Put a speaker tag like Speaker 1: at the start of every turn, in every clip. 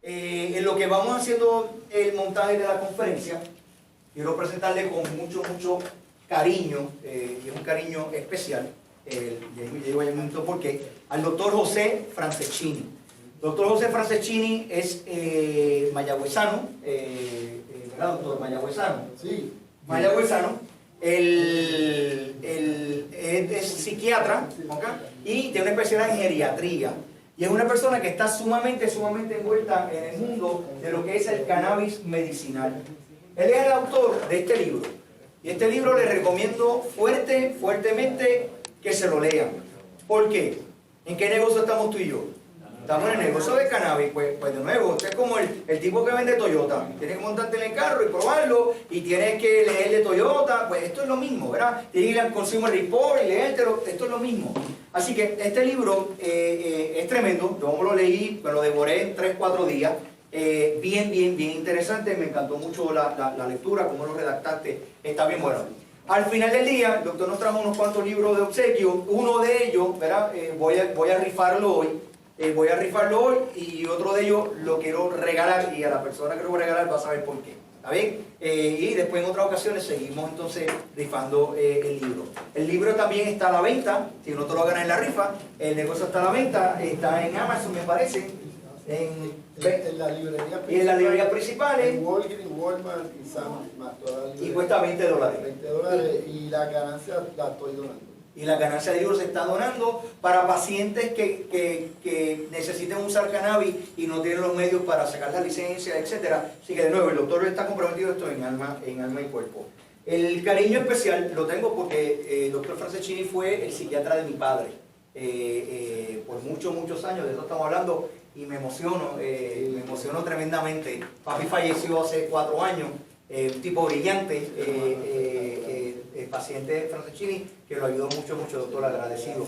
Speaker 1: En lo que vamos haciendo el montaje de la conferencia, quiero presentarle con mucho cariño, y es un cariño especial, ya digo ya un momento por qué, al doctor José Franceschini. Doctor José Franceschini es mayagüezano, ¿verdad, doctor? Mayagüezano.
Speaker 2: Sí.
Speaker 1: Mayagüezano. Él es psiquiatra, ¿okay? Y tiene una especialidad en geriatría. Y es una persona que está sumamente envuelta en el mundo de lo que es el cannabis medicinal. Él es el autor de este libro. Y este libro le recomiendo fuertemente que se lo lean. ¿Por qué? ¿En qué negocio estamos tú y yo? Estamos en el negocio de cannabis. Pues de nuevo, usted es como el tipo que vende Toyota. Tienes que montarte en el carro y probarlo. Y tienes que leer de Toyota. Pues esto es lo mismo, ¿verdad? Tienes que ir al Consumer Report y leértelo. Esto es lo mismo. Así que este libro es tremendo. Yo me lo leí, me lo devoré en 3-4 días. Bien interesante. Me encantó mucho la lectura, cómo lo redactaste. Está bien bueno. Al final del día, el doctor nos trajo unos cuantos libros de obsequio. Uno de ellos, ¿verdad? Voy a rifarlo hoy. Y otro de ellos lo quiero regalar, y a la persona que lo voy a regalar va a saber por qué. ¿Está bien? Y después en otras ocasiones seguimos entonces rifando el libro. El libro también está a la venta, si no te lo ganas en la rifa. El negocio está a la venta, está en Amazon, me parece. En
Speaker 2: la librería principal.
Speaker 1: Y en las librerías principales.
Speaker 2: En Walgreens, Walmart y Sam's.
Speaker 1: Y cuesta $20.
Speaker 2: $20 y la ganancia la estoy donando.
Speaker 1: Y la ganancia del libro se está donando para pacientes que necesiten usar cannabis y no tienen los medios para sacar la licencia, etc. Así que de nuevo, el doctor está comprometido esto en alma y cuerpo. El cariño especial lo tengo porque el doctor Franceschini fue el psiquiatra de mi padre por muchos años. De eso estamos hablando y me emociono tremendamente. Papi falleció hace 4 años, un tipo brillante, el paciente Franceschini, que lo ayudó mucho, doctor, agradecido,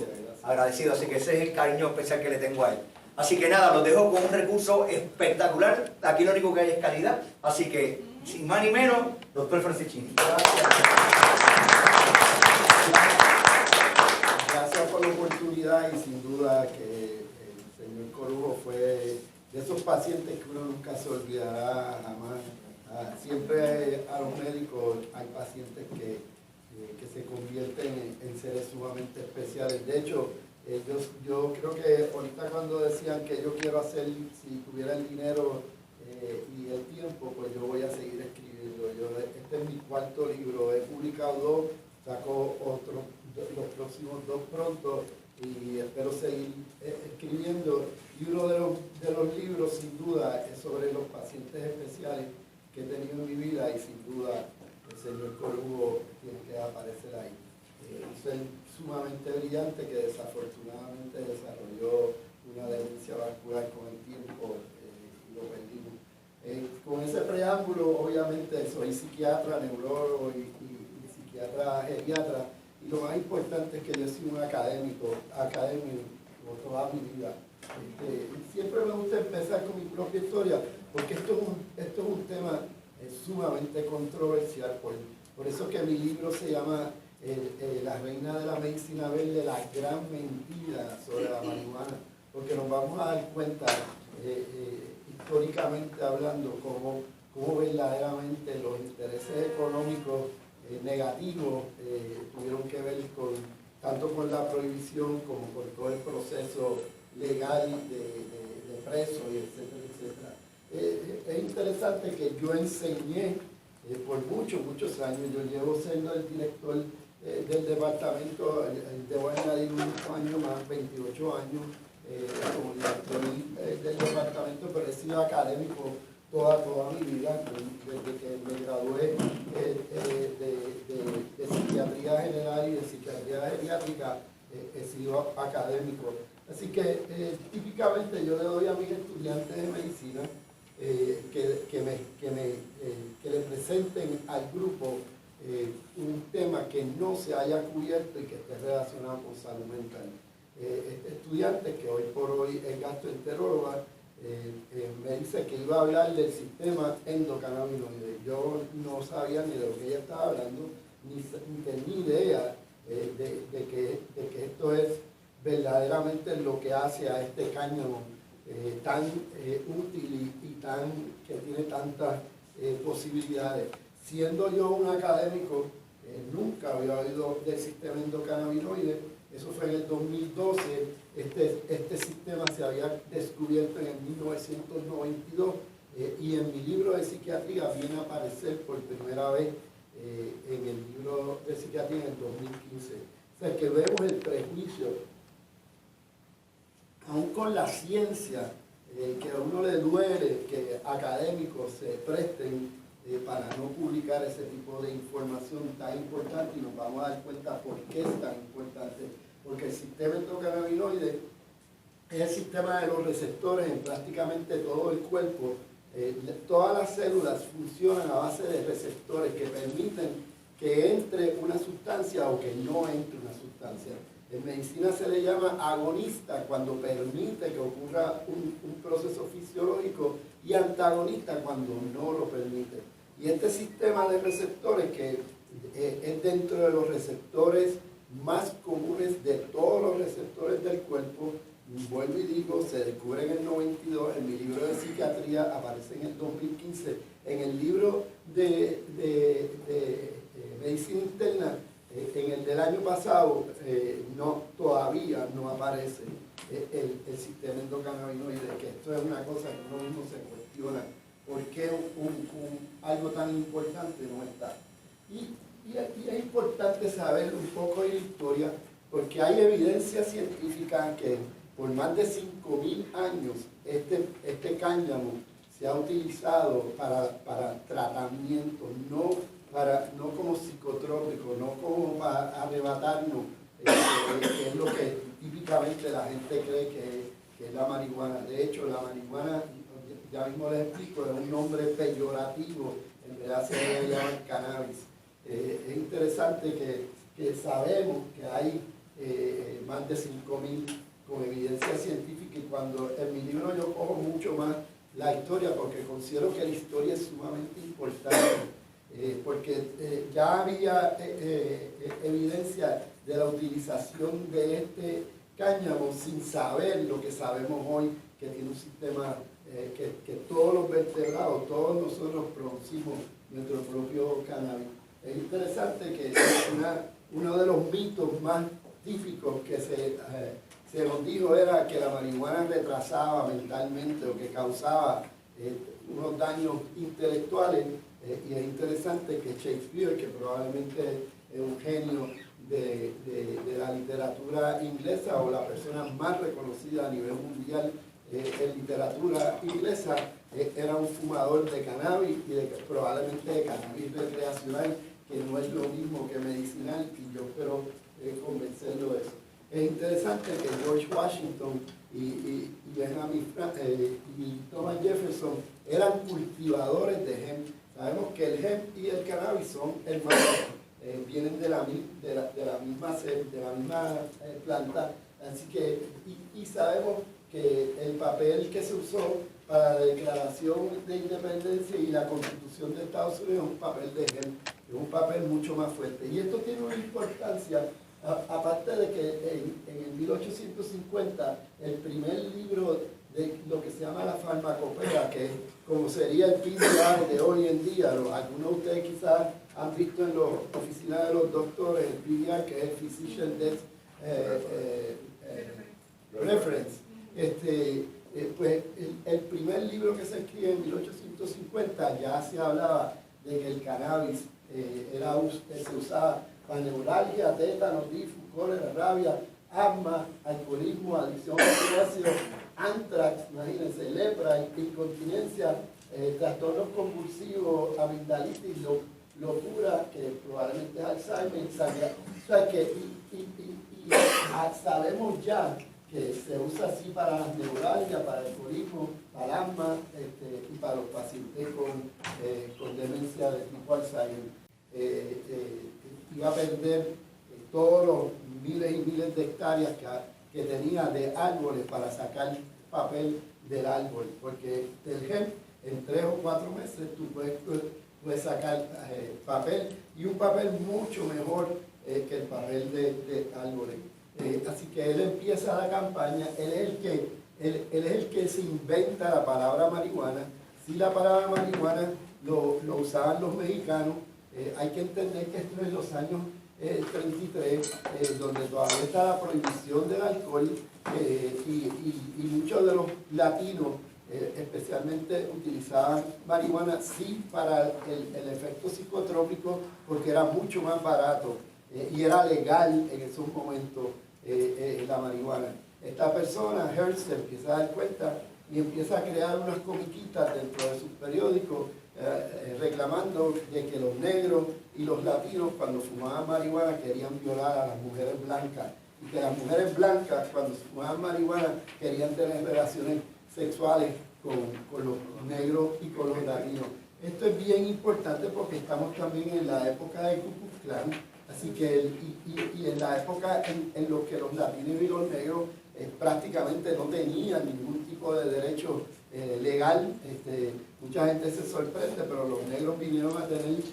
Speaker 1: así que ese es el cariño especial que le tengo a él. Así que nada, los dejo con un recurso espectacular. Aquí lo único que hay es calidad, así que sin más ni menos, doctor Franceschini.
Speaker 2: Gracias por la oportunidad, y sin duda que el señor Corujo fue de esos pacientes que uno nunca se olvidará jamás. Siempre a los médicos hay pacientes que se convierten en seres sumamente especiales. De hecho, yo creo que ahorita cuando decían que yo quiero hacer, si tuviera el dinero y el tiempo, pues yo voy a seguir escribiendo. Este es mi 4º libro, he publicado 2, saco los próximos 2 pronto, y espero seguir escribiendo. Y uno de los libros, sin duda, es sobre los pacientes especiales que he tenido en mi vida, y sin duda el señor Corujo tiene que aparecer ahí. Un ser sumamente brillante que desafortunadamente desarrolló una demencia vascular con el tiempo, y lo perdimos. Con ese preámbulo, obviamente soy psiquiatra, neurólogo y psiquiatra geriatra, y lo más importante es que yo soy un académico toda mi vida. Siempre me gusta empezar con mi propia historia, porque esto es un tema sumamente controversial. Por eso que mi libro se llama La reina de la medicina verde, la gran mentira sobre la marihuana, porque nos vamos a dar cuenta, históricamente hablando, cómo verdaderamente los intereses económicos negativos tuvieron que ver tanto con la prohibición como con todo el proceso legal de presos, y etcétera. Es interesante que yo enseñé por muchos años. Yo llevo siendo el director del departamento, debo añadir un año más, 28 años como director del departamento, pero he sido académico toda mi vida. Desde que me gradué de psiquiatría general y de psiquiatría geriátrica, he sido académico. Así que típicamente yo le doy a mis estudiantes de medicina que le presenten al grupo un tema que no se haya cubierto y que esté relacionado con salud mental. Este estudiante, que hoy por hoy es gastroenteróloga, me dice que iba a hablar del sistema endocannabinoide. Yo no sabía ni de lo que ella estaba hablando, ni tenía idea de que esto es verdaderamente lo que hace a este cáñamo tan útil y tan, que tiene tantas posibilidades. Siendo yo un académico, nunca había oído del sistema endocannabinoide. Eso fue en el 2012. Este sistema se había descubierto en el 1992 y en mi libro de psiquiatría viene a aparecer por primera vez en el libro de psiquiatría en el 2015. O sea, que vemos el prejuicio, aún con la ciencia, que a uno le duele que académicos se presten para no publicar ese tipo de información tan importante, y nos vamos a dar cuenta por qué es tan importante. Porque el sistema endocannabinoide es el sistema de los receptores en prácticamente todo el cuerpo. Todas las células funcionan a base de receptores que permiten que entre una sustancia o que no entre una sustancia. En medicina se le llama agonista cuando permite que ocurra un proceso fisiológico y antagonista cuando no lo permite. Y este sistema de receptores, que es dentro de los receptores más comunes de todos los receptores del cuerpo, vuelvo y digo, se descubre en el 92, en mi libro de psiquiatría aparece en el 2015, en el libro de medicina interna, en el del año pasado, todavía no aparece el sistema endocannabinoide, que esto es una cosa que uno mismo se cuestiona, ¿por qué algo tan importante no está? Y es importante saber un poco de la historia, porque hay evidencia científica que por más de 5.000 años este cáñamo se ha utilizado para tratamiento, no como psicotrópico, no como para arrebatarnos, que es lo que típicamente la gente cree que es la marihuana. De hecho, la marihuana, ya mismo les explico, es un nombre peyorativo, en realidad se debe llamar cannabis. Es interesante que sabemos que hay más de 5.000 con evidencia científica, y cuando en mi libro yo cojo mucho más la historia, porque considero que la historia es sumamente importante, porque ya había evidencia de la utilización de este cáñamo sin saber lo que sabemos hoy, que tiene un sistema que todos los vertebrados, todos nosotros producimos nuestro propio cannabis. Es interesante que uno de los mitos más típicos que se nos dijo era que la marihuana retrasaba mentalmente o que causaba unos daños intelectuales, y es interesante que Shakespeare, que probablemente es un genio de la literatura inglesa o la persona más reconocida a nivel mundial en literatura inglesa, era un fumador de cannabis, y probablemente de cannabis recreacional, que no es lo mismo que medicinal, y yo espero convencerlo de eso. Es interesante que George Washington y Thomas Jefferson eran cultivadores de hemp. Sabemos que el hemp y el cannabis son hermanos, vienen de la misma planta, así que, y sabemos que el papel que se usó para la Declaración de Independencia y la Constitución de Estados Unidos es un papel de hemp, es un papel mucho más fuerte. Y esto tiene una importancia, aparte de que en el 1850 el primer libro de lo que se llama la farmacopea, que como sería el PDR de hoy en día, algunos de ustedes quizás han visto en las oficinas de los doctores el PDR, que es el Physician Death Reference. Pues el primer libro que se escribe en 1850 ya se hablaba de que el cannabis se usaba para neuralgia, tétano, tifus, cólera, rabia, asma, alcoholismo, adicción a ácido, antrax, imagínense, lepra, incontinencia, trastornos convulsivos, amigdalitis, locura, que probablemente es Alzheimer, o sea que sabemos ya que se usa así para las neuralgias, para el alcoholismo, para el asma, y para los pacientes con demencia de tipo Alzheimer. Iba a perder todos los miles y miles de hectáreas que tenía de árboles para sacar papel del árbol, porque del hemp en 3 o 4 meses tú puedes sacar papel, y un papel mucho mejor que el papel de árboles. Así que él empieza la campaña, él es el que él es el que se inventa la palabra marihuana. Si la palabra marihuana lo usaban los mexicanos, hay que entender que esto es en los años 33, donde todavía está la prohibición del alcohol, y muchos de los latinos especialmente utilizaban marihuana sí para el efecto psicotrópico, porque era mucho más barato y era legal en esos momentos la marihuana. Esta persona, Hearst, se empieza a dar cuenta y empieza a crear unas comiquitas dentro de sus periódicos reclamando de que los negros y los latinos cuando fumaban marihuana querían violar a las mujeres blancas, y que las mujeres blancas cuando fumaban marihuana querían tener relaciones sexuales con los negros y con los latinos. Esto es bien importante porque estamos también en la época de Ku Klux Klan, así que y en la época en la que los latinos y los negros prácticamente no tenían ningún tipo de derecho legal. Mucha gente se sorprende, pero los negros vinieron a tener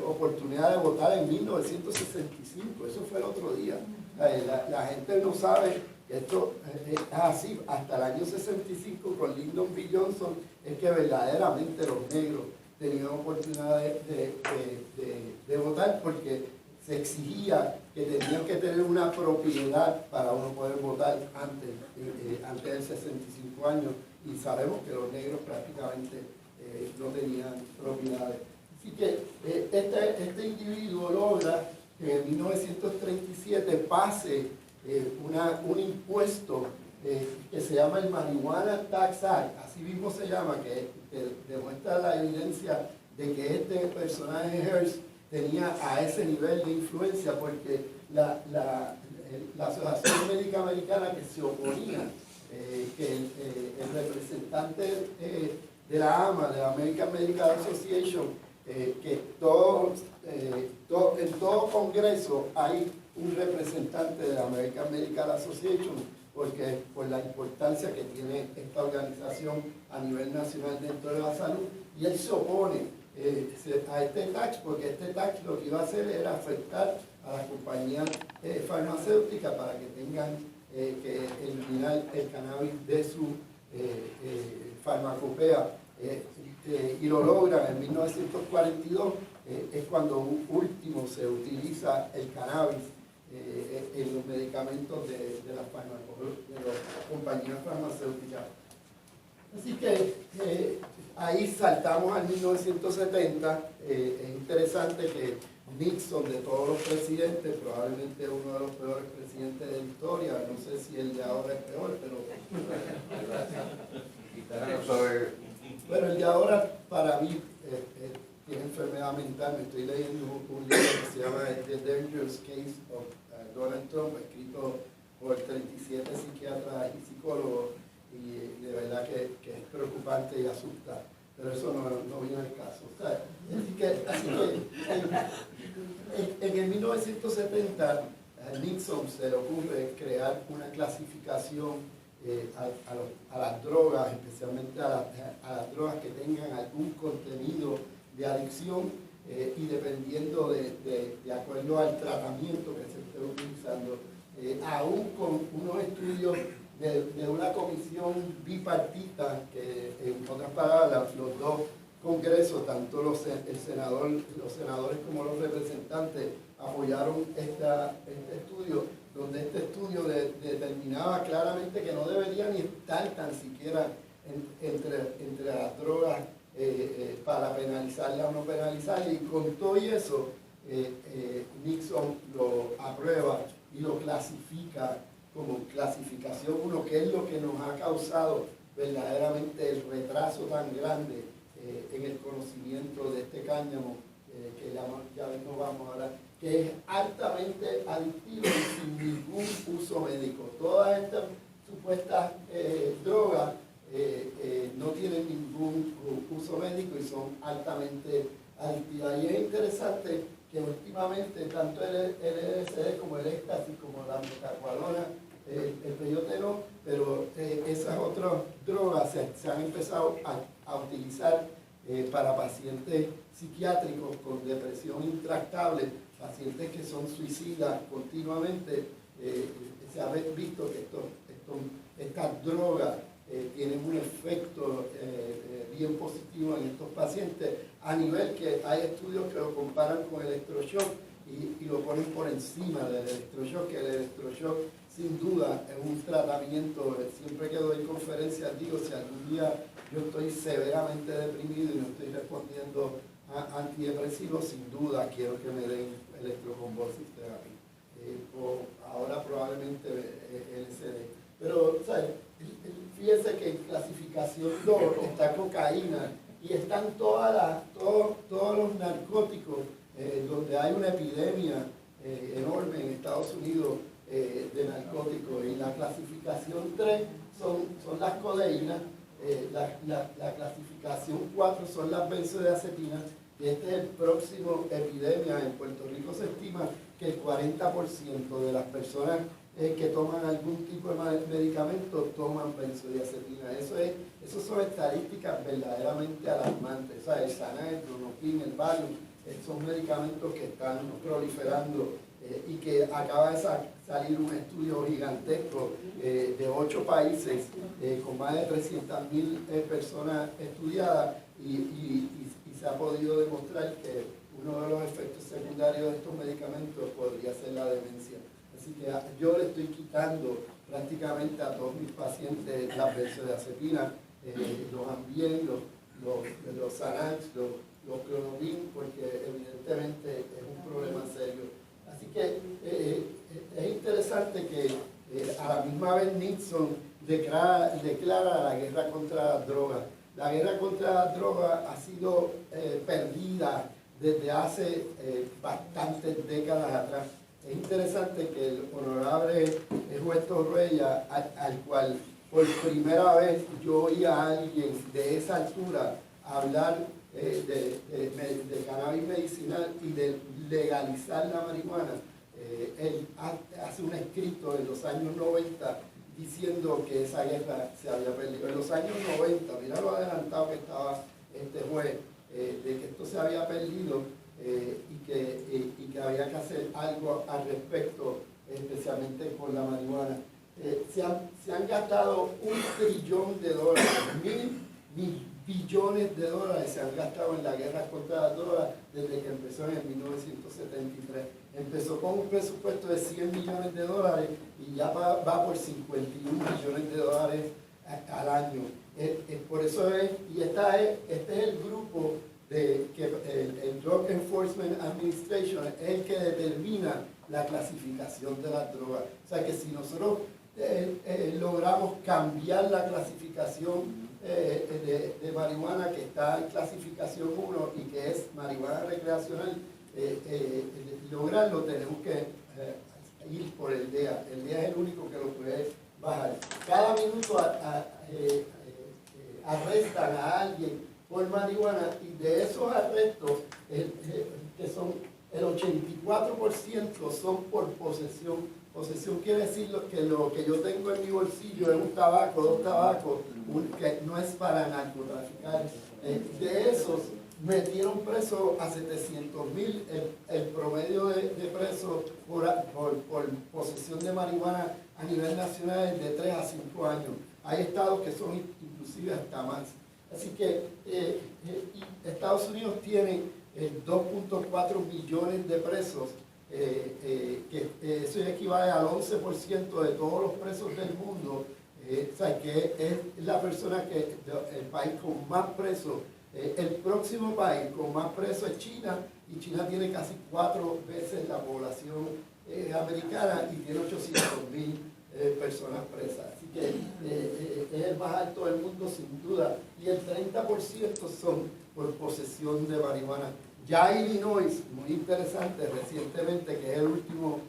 Speaker 2: oportunidad de votar en 1965, eso fue el otro día. La gente no sabe que esto es así. Hasta el año 65 con Lyndon B. Johnson es que verdaderamente los negros tenían oportunidad de votar, porque se exigía que tenían que tener una propiedad para uno poder votar antes del 65 años, y sabemos que los negros prácticamente no tenían propiedades. Así que este individuo logra que en 1937 pase un impuesto que se llama el Marijuana Tax Act, así mismo se llama, que demuestra la evidencia de que este personaje Hearst tenía a ese nivel de influencia, porque la Asociación Médica Americana, que se oponía, que el representante de la AMA, de la American Medical Association, que en todo congreso hay un representante de la American Medical Association, porque por la importancia que tiene esta organización a nivel nacional dentro de la salud, y él se opone a este tax, porque este tax lo que iba a hacer era afectar a las compañías farmacéuticas para que tengan que eliminar el cannabis de su farmacopea, y lo logran en 1942. Es cuando último se utiliza el cannabis en los medicamentos de las compañías farmacéuticas. Así que ahí saltamos al 1970. Es interesante que Nixon, de todos los presidentes, probablemente uno de los peores presidentes de la historia, no sé si el de ahora es peor, pero bueno, el de ahora para mí tiene enfermedad mental. Me estoy leyendo un libro que se llama The Dangerous Case of Donald Trump, escrito por 37 psiquiatras y psicólogos, y de verdad que es preocupante y asusta, pero eso no viene al caso. O sea, así que en el 1970 a Nixon se le ocurre crear una clasificación a las drogas, especialmente a las drogas que tengan algún contenido de adicción, y dependiendo de acuerdo al tratamiento que se esté utilizando, aún con unos estudios de una comisión bipartita, que en otras palabras los dos congresos, tanto los senadores como los representantes, apoyaron este estudio, donde este estudio determinaba claramente que no debería ni estar tan siquiera entre las drogas para penalizarla o no penalizarla, y con todo y eso Nixon lo aprueba y lo clasifica como clasificación 1, que es lo que nos ha causado verdaderamente el retraso tan grande en el conocimiento de este cáñamo, que ya mismo vamos a hablar, que es altamente adictivo y sin ningún uso médico. Todas estas supuestas drogas no tienen ningún uso médico y son altamente adictivas. Y es interesante que últimamente tanto el LSD como el éxtasis, como la metacualona, el peyote no, pero esas otras drogas se han empezado a utilizar para pacientes psiquiátricos con depresión intractable, pacientes que son suicidas continuamente. Se ha visto que estos estas drogas tienen un efecto bien positivo en estos pacientes, a nivel que hay estudios que lo comparan con electroshock y lo ponen por encima del electroshock, que el electroshock sin duda es un tratamiento. Siempre que doy conferencias digo, si algún día yo estoy severamente deprimido y no estoy respondiendo a antidepresivos, sin duda quiero que me den electroconvulsive therapy, o ahora probablemente LSD. Pero, ¿sabes? Fíjense que en clasificación 2 está cocaína y están todos los narcóticos, donde hay una epidemia enorme en Estados Unidos de narcóticos. Y la clasificación 3 son las codeínas, la clasificación 4 son las benzodiazepinas, y este es el próximo epidemia. En Puerto Rico se estima que el 40% de las personas que toman algún tipo de medicamento toman benzodiazepina. Eso son estadísticas verdaderamente alarmantes. O sea, el Xanax, el Klonopin, el Valium, son medicamentos que están proliferando y que acaba de salir un estudio gigantesco de 8 países con más de 300.000 personas estudiadas y se ha podido demostrar que uno de los efectos secundarios de estos medicamentos podría ser la demencia. Así que yo le estoy quitando prácticamente a todos mis pacientes las benzodiazepinas, los Ambien, los Xanax, los Klonopin, porque evidentemente es un problema serio. Así que es interesante que a la misma vez Nixon declara la guerra contra la droga. La guerra contra la droga ha sido perdida desde hace bastantes décadas atrás. Es interesante que el honorable juez Torruella, al cual por primera vez yo oí a alguien de esa altura hablar de cannabis medicinal y de legalizar la marihuana, él hace un escrito en los años 90 diciendo que esa guerra se había perdido. En los años 90, mira lo adelantado que estaba este juez, de que esto se había perdido y que había que hacer algo al respecto, especialmente con la marihuana. Se han gastado $1 trillón, mil billones de dólares se han gastado en la guerra contra la droga desde que empezó en el 1973. Empezó con un presupuesto de $100 millones y ya va por $51 millones al año. Por eso este es el grupo que el Drug Enforcement Administration es el que determina la clasificación de las drogas. O sea que si nosotros logramos cambiar la clasificación de marihuana, que está en clasificación 1 y que es marihuana recreacional, lograrlo, tenemos que ir por el DEA. El DEA es el único que lo puede bajar. Cada minuto arrestan a alguien por marihuana, y de esos arrestos, que son el 84% son por posesión. Posesión quiere decir que lo que yo tengo en mi bolsillo es un tabaco, 2 tabacos, que no es para narcotraficar. De esos metieron preso a 700.000. El promedio de presos por posesión de marihuana a nivel nacional es de 3 a 5 años. Hay estados que son inclusive hasta más. Así que Estados Unidos tiene 2.4 millones de presos, que eso equivale al 11% de todos los presos del mundo. O sea, que es la persona el país con más presos. El próximo país con más presos es China, y China tiene casi 4 veces la población americana y tiene 800.000 personas presas. Así que es el más alto del mundo sin duda, y el 30% son por posesión de marihuana. Ya Illinois, muy interesante, recientemente, que es el último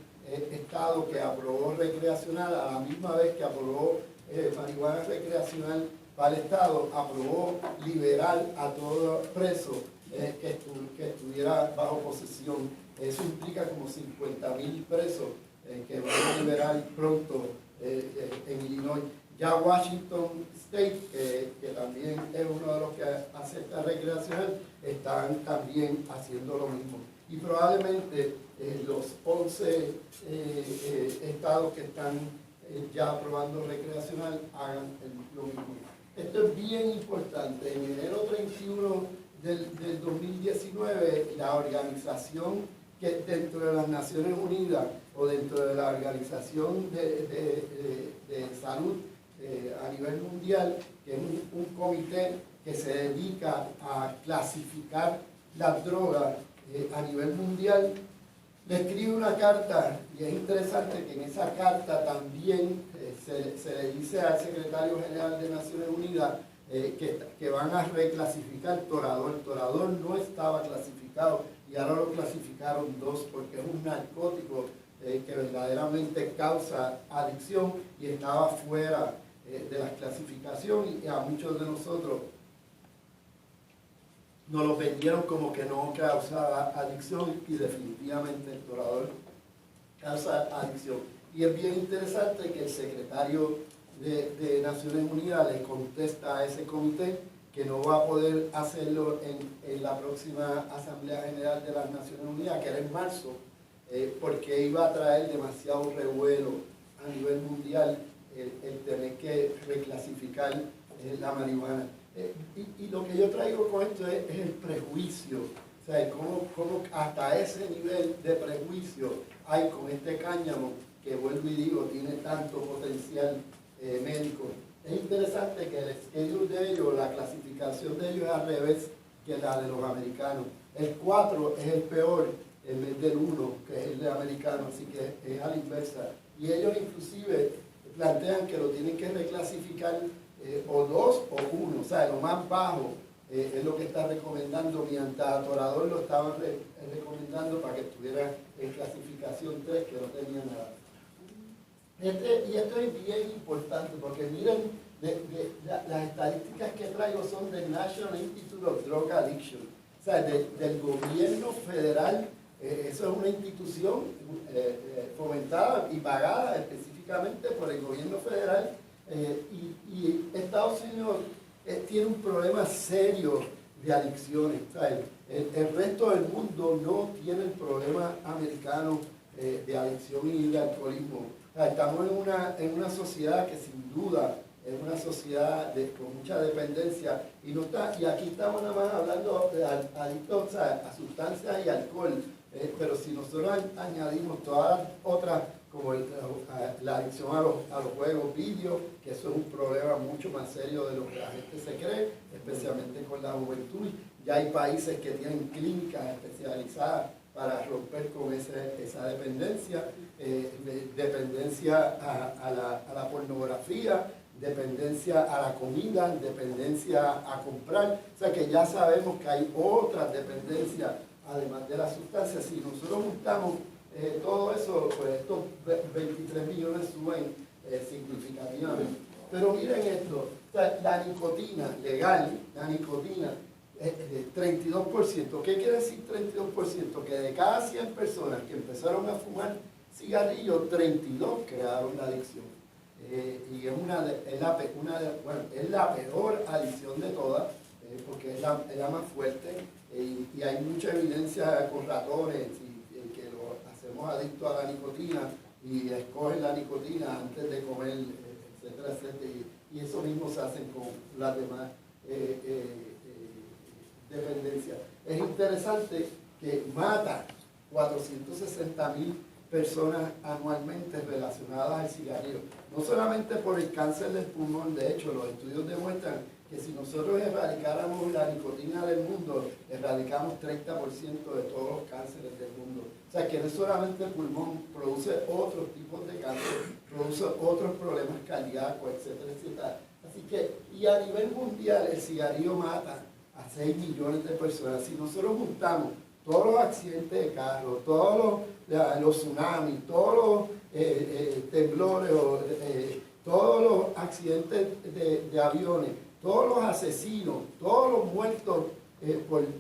Speaker 2: estado que aprobó recreacional, a la misma vez que aprobó marihuana recreacional para el estado, aprobó liberar a todo preso que estuviera bajo posesión. Eso implica como 50.000 presos que van a liberar pronto en Illinois. Ya Washington State, que también es uno de los que acepta recreacional, están también haciendo lo mismo. Y probablemente los 11 estados que están ya probando recreacional hagan lo mismo. Esto es bien importante. En enero 31 del 2019, la organización que dentro de las Naciones Unidas o dentro de la Organización de Salud a nivel mundial, que es un comité que se dedica a clasificar las drogas a nivel mundial, le escribe una carta, y es interesante que en esa carta también se le dice al secretario general de Naciones Unidas que van a reclasificar Toradol. Toradol no estaba clasificado y ahora lo clasificaron 2 porque es un narcótico que verdaderamente causa adicción y estaba fuera de la clasificación, y a muchos de nosotros nos lo vendieron como que no causaba adicción, y definitivamente el Toradol causa adicción. Y es bien interesante que el secretario de Naciones Unidas le contesta a ese comité que no va a poder hacerlo en la próxima Asamblea General de las Naciones Unidas, que era en marzo, porque iba a traer demasiado revuelo a nivel mundial el tener que reclasificar la marihuana. Y lo que yo traigo con esto es el prejuicio, o sea, cómo hasta ese nivel de prejuicio hay con este cáñamo, que vuelvo y digo, tiene tanto potencial médico. Es interesante que el schedule de ellos, la clasificación de ellos es al revés que la de los americanos. El 4 es el peor en vez del 1, que es el de americano, así que es a la inversa. Y ellos inclusive plantean que lo tienen que reclasificar o 2 o 1, o sea, lo más bajo es lo que está recomendando, mientras a Toradol lo estaban recomendando para que estuviera en clasificación 3, que no tenía nada. Y esto es bien importante porque miren, las estadísticas que traigo son del National Institute of Drug Addiction, o sea, del gobierno federal. Eso es una institución fomentada y pagada específicamente por el gobierno federal, y Estados Unidos tiene un problema serio de adicciones. O sea, el resto del mundo no tiene el problema americano de adicción y de alcoholismo. O sea, estamos en una sociedad que sin duda es una sociedad con mucha dependencia, y aquí estamos nada más hablando de adictos, o sea, a sustancias y alcohol, pero si nosotros añadimos todas las otras, como la adicción a los juegos video, que eso es un problema mucho más serio de lo que la gente se cree, especialmente con la juventud. Ya hay países que tienen clínicas especializadas para romper con esa dependencia, dependencia a la pornografía, dependencia a la comida, dependencia a comprar. O sea que ya sabemos que hay otras dependencias además de las sustancias. Si nosotros juntamos todo eso, pues estos 23 millones suben significativamente. Pero miren esto, o sea, la nicotina legal, la nicotina, 32%. ¿Qué quiere decir 32%? Que de cada 100 personas que empezaron a fumar cigarrillos, 32 crearon la adicción. Y es la peor adicción de todas, porque es la más fuerte, y hay mucha evidencia con ratones que lo hacemos adictos a la nicotina y escogen la nicotina antes de comer, etcétera, etcétera, y eso mismo se hace con las demás dependencias. Es interesante que mata 460,000 personas anualmente relacionadas al cigarrillo, no solamente por el cáncer del pulmón. De hecho, los estudios demuestran que si nosotros erradicáramos la nicotina del mundo, erradicamos 30% de todos los cánceres del mundo. O sea, que no solamente el pulmón, produce otros tipos de cáncer, produce otros problemas cardíacos, etcétera, etcétera. Así que, y a nivel mundial, el cigarrillo mata a 6 millones de personas. Si nosotros juntamos todos los accidentes de carro, todos los tsunamis, todos los temblores, todos los accidentes de aviones, todos los asesinos, todos los muertos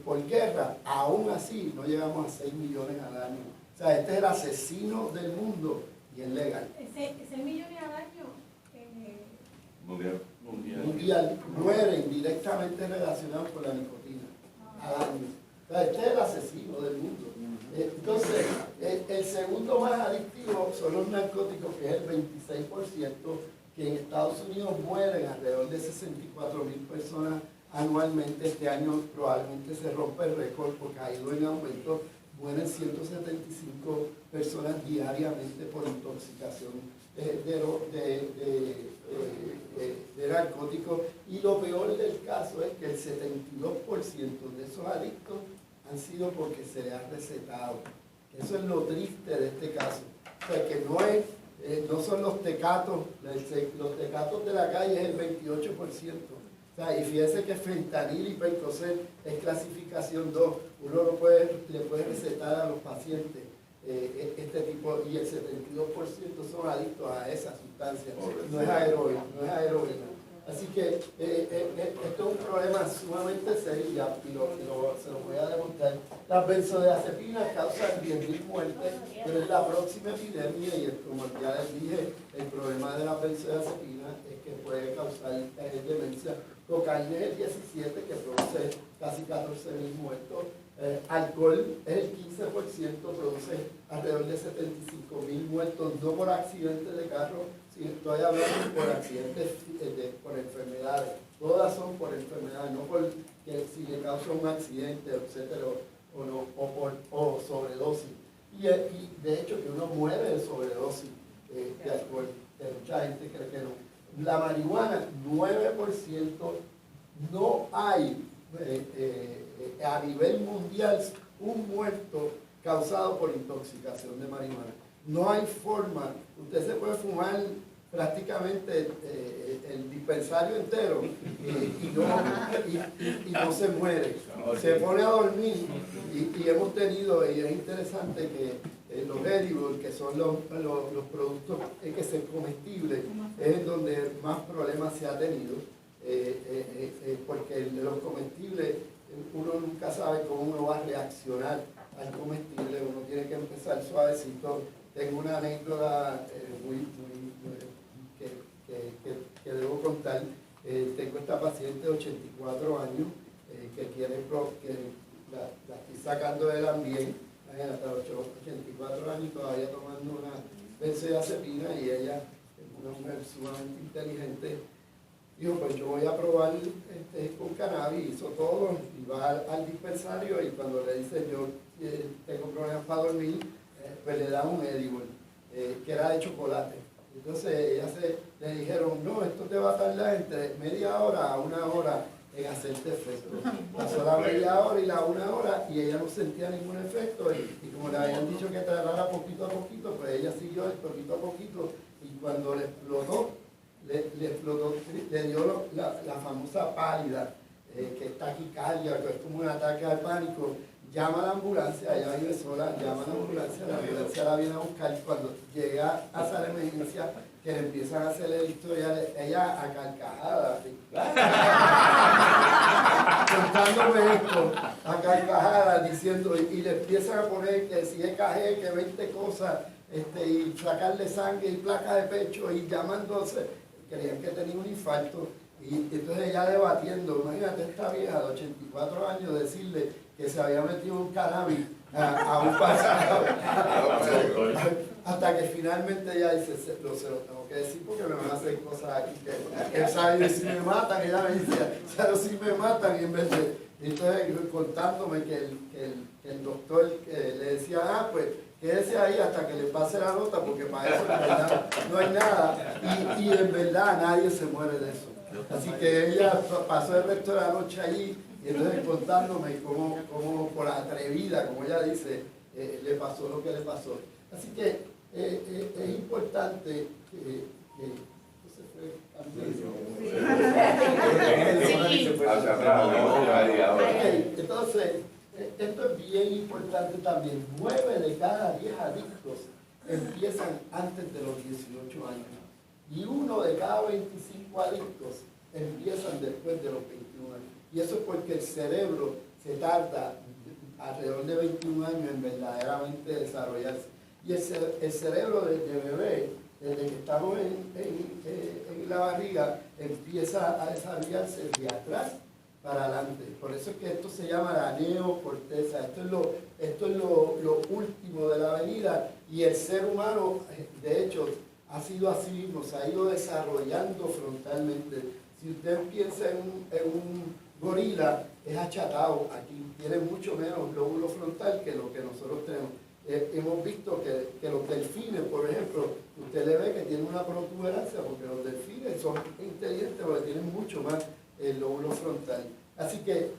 Speaker 2: por guerra, aún así no llegamos a 6 millones al año. O sea, este es el asesino del mundo y es legal.
Speaker 3: 6 millones al año
Speaker 2: mundial mueren directamente relacionados con la nicotina al año. O sea, este es el asesino del mundo. Entonces, el segundo más adictivo son los narcóticos, que es el 26%, que en Estados Unidos mueren alrededor de 64,000 personas anualmente. Este año probablemente se rompe el récord porque ha ido en aumento. Mueren 175 personas diariamente por intoxicación de narcóticos. Y lo peor del caso es que el 72% de esos adictos han sido porque se les ha recetado. Eso es lo triste de este caso. O sea, que no son los tecatos de la calle es el 28%. O sea, y fíjese que fentanil y percocet es clasificación 2. Uno le puede recetar a los pacientes este tipo, y el 72% son adictos a esa sustancia. No es a heroína. Así que esto es un problema sumamente serio y se lo voy a demostrar. Las benzodiazepinas causan 10,000 muertes, pero es la próxima epidemia y como ya les dije, el problema de las benzodiazepinas es que puede causar demencia. Cocaína es el 17, que produce casi 14,000 muertos. Alcohol es el 15%, produce alrededor de 75,000 muertos, no por accidentes de carro, sino estoy hablando por accidentes, por enfermedades. Todas son por enfermedades, no por que si le causa un accidente, etcétera, o sobredosis. Y de hecho que uno muere de sobredosis de alcohol, que mucha gente cree que no. La marihuana, 9%, no hay a nivel mundial un muerto causado por intoxicación de marihuana. No hay forma, usted se puede fumar prácticamente el dispensario entero y no se muere, se pone a dormir y hemos tenido, y es interesante que los edibles, que son los productos que son comestibles, es donde más problemas se ha tenido, porque los comestibles uno nunca sabe cómo uno va a reaccionar al comestible, uno tiene que empezar suavecito. Tengo una anécdota que debo contar. Tengo esta paciente de 84 años que la estoy sacando del ambiente, hasta los 84 años todavía tomando una benzodiazepina, y ella es una mujer sumamente inteligente. Dijo, pues yo voy a probar con cannabis, hizo todo, y va al dispensario, y cuando le dice yo tengo problemas para dormir, pues le da un edible, que era de chocolate. Entonces le dijeron, no, esto te va a tardar entre media hora a una hora en hacerte efecto. Pasó la media hora y la una hora y ella no sentía ningún efecto, y como le habían dicho que tardara poquito a poquito, pues ella siguió el poquito a poquito, y cuando le explotó, le dio la famosa pálida, que es taquicardia, que es como un ataque al pánico. Llama a la ambulancia, ella vive sola, llama a la ambulancia la viene a buscar, y cuando llega a esa emergencia, que le empiezan a hacer el historial, ella a carcajadas, contándome esto, a carcajadas, diciendo, y le empiezan a poner que si es EKG, que 20 cosas, y sacarle sangre y placa de pecho, y llamándose, creían que tenía un infarto, y entonces ella debatiendo, imagínate esta vieja de 84 años, decirle que se había metido un cannabis a un paciente, hasta que finalmente ella dice, se lo tengo que decir porque me van a hacer cosas aquí, que sabe, si me matan, ella me dice, pero si me matan, y en vez de, entonces contándome que el doctor le decía, pues quédese ahí hasta que le pase la nota, porque para eso en verdad no hay nada, y en verdad nadie se muere de eso. Así que ella pasó el resto de la noche allí, y entonces contándome cómo por atrevida, como ella dice, le pasó lo que le pasó. Así que es importante que entonces, esto es bien importante también. 9 de cada 10 adictos empiezan antes de los 18 años. Y 1 de cada 25 adictos empiezan después de los 21 años. Y eso es porque el cerebro se tarda alrededor de 21 años en verdaderamente desarrollarse. Y el cerebro de bebé, desde que estamos en la barriga, empieza a desarrollarse de atrás para adelante. por eso es que esto se llama la neocorteza. Esto es lo último de la avenida, y el ser humano, de hecho, ha sido así mismo, se ha ido desarrollando frontalmente. Si usted piensa en un gorila, es achatado, aquí tiene mucho menos lóbulo frontal que lo que nosotros tenemos. Hemos visto que los delfines, por ejemplo, usted le ve que tienen una protuberancia, porque los delfines son inteligentes porque tienen mucho más el lóbulo frontal. Así que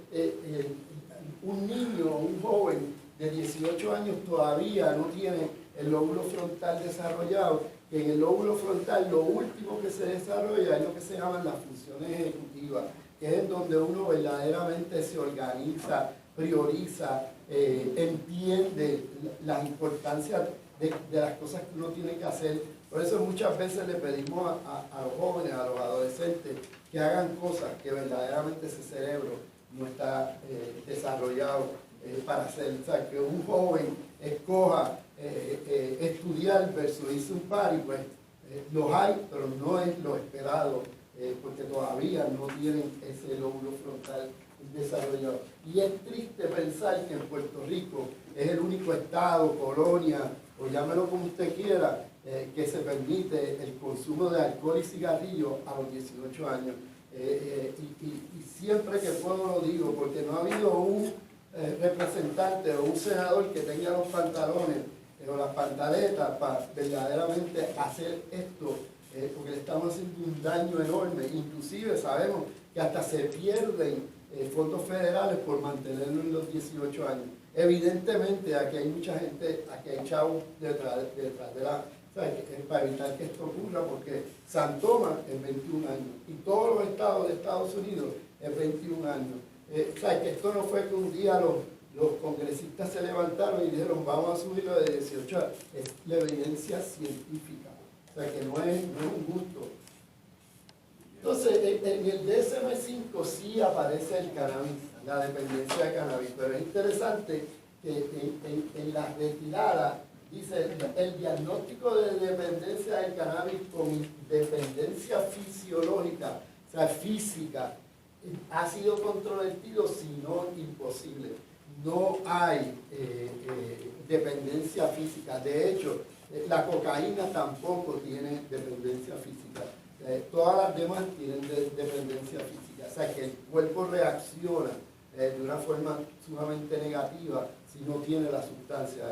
Speaker 2: un niño o un joven de 18 años todavía no tiene el lóbulo frontal desarrollado, que en el lóbulo frontal lo último que se desarrolla es lo que se llaman las funciones ejecutivas, que es en donde uno verdaderamente se organiza, prioriza, entiende la importancia de las cosas que uno tiene que hacer. Por eso muchas veces le pedimos a los jóvenes, a los adolescentes, que hagan cosas que verdaderamente ese cerebro no está desarrollado para hacer. O sea, que un joven escoja estudiar versus irse un party, pues los hay, pero no es lo esperado, porque todavía no tienen ese lóbulo frontal desarrollado. Y es triste pensar que en Puerto Rico es el único estado, colonia, o llámelo como usted quiera, que se permite el consumo de alcohol y cigarrillos a los 18 años. Y siempre que puedo lo digo, porque no ha habido un representante o un senador que tenga los pantalones o las pantaletas para verdaderamente hacer esto, porque le estamos haciendo un daño enorme. Inclusive sabemos que hasta se pierden fondos federales por mantenerlo en los 18 años. Evidentemente aquí hay mucha gente, aquí hay chavos detrás de la... O sea, para evitar que esto ocurra, porque San Tomás es 21 años y todos los estados de Estados Unidos es 21 años. O sea, que esto no fue que un día los congresistas se levantaron y dijeron vamos a subirlo de 18 años. Es la evidencia científica. O sea, que no es un gusto. Entonces, en el DSM-5 sí aparece el cannabis, la dependencia de cannabis, pero es interesante que en la retirada dice el diagnóstico de dependencia del cannabis con dependencia fisiológica, o sea, física, ha sido controvertido, sino imposible. No hay dependencia física. De hecho, la cocaína tampoco tiene dependencia física. Todas las demás tienen dependencia física. O sea, que el cuerpo reacciona de una forma sumamente negativa si no tiene la sustancia.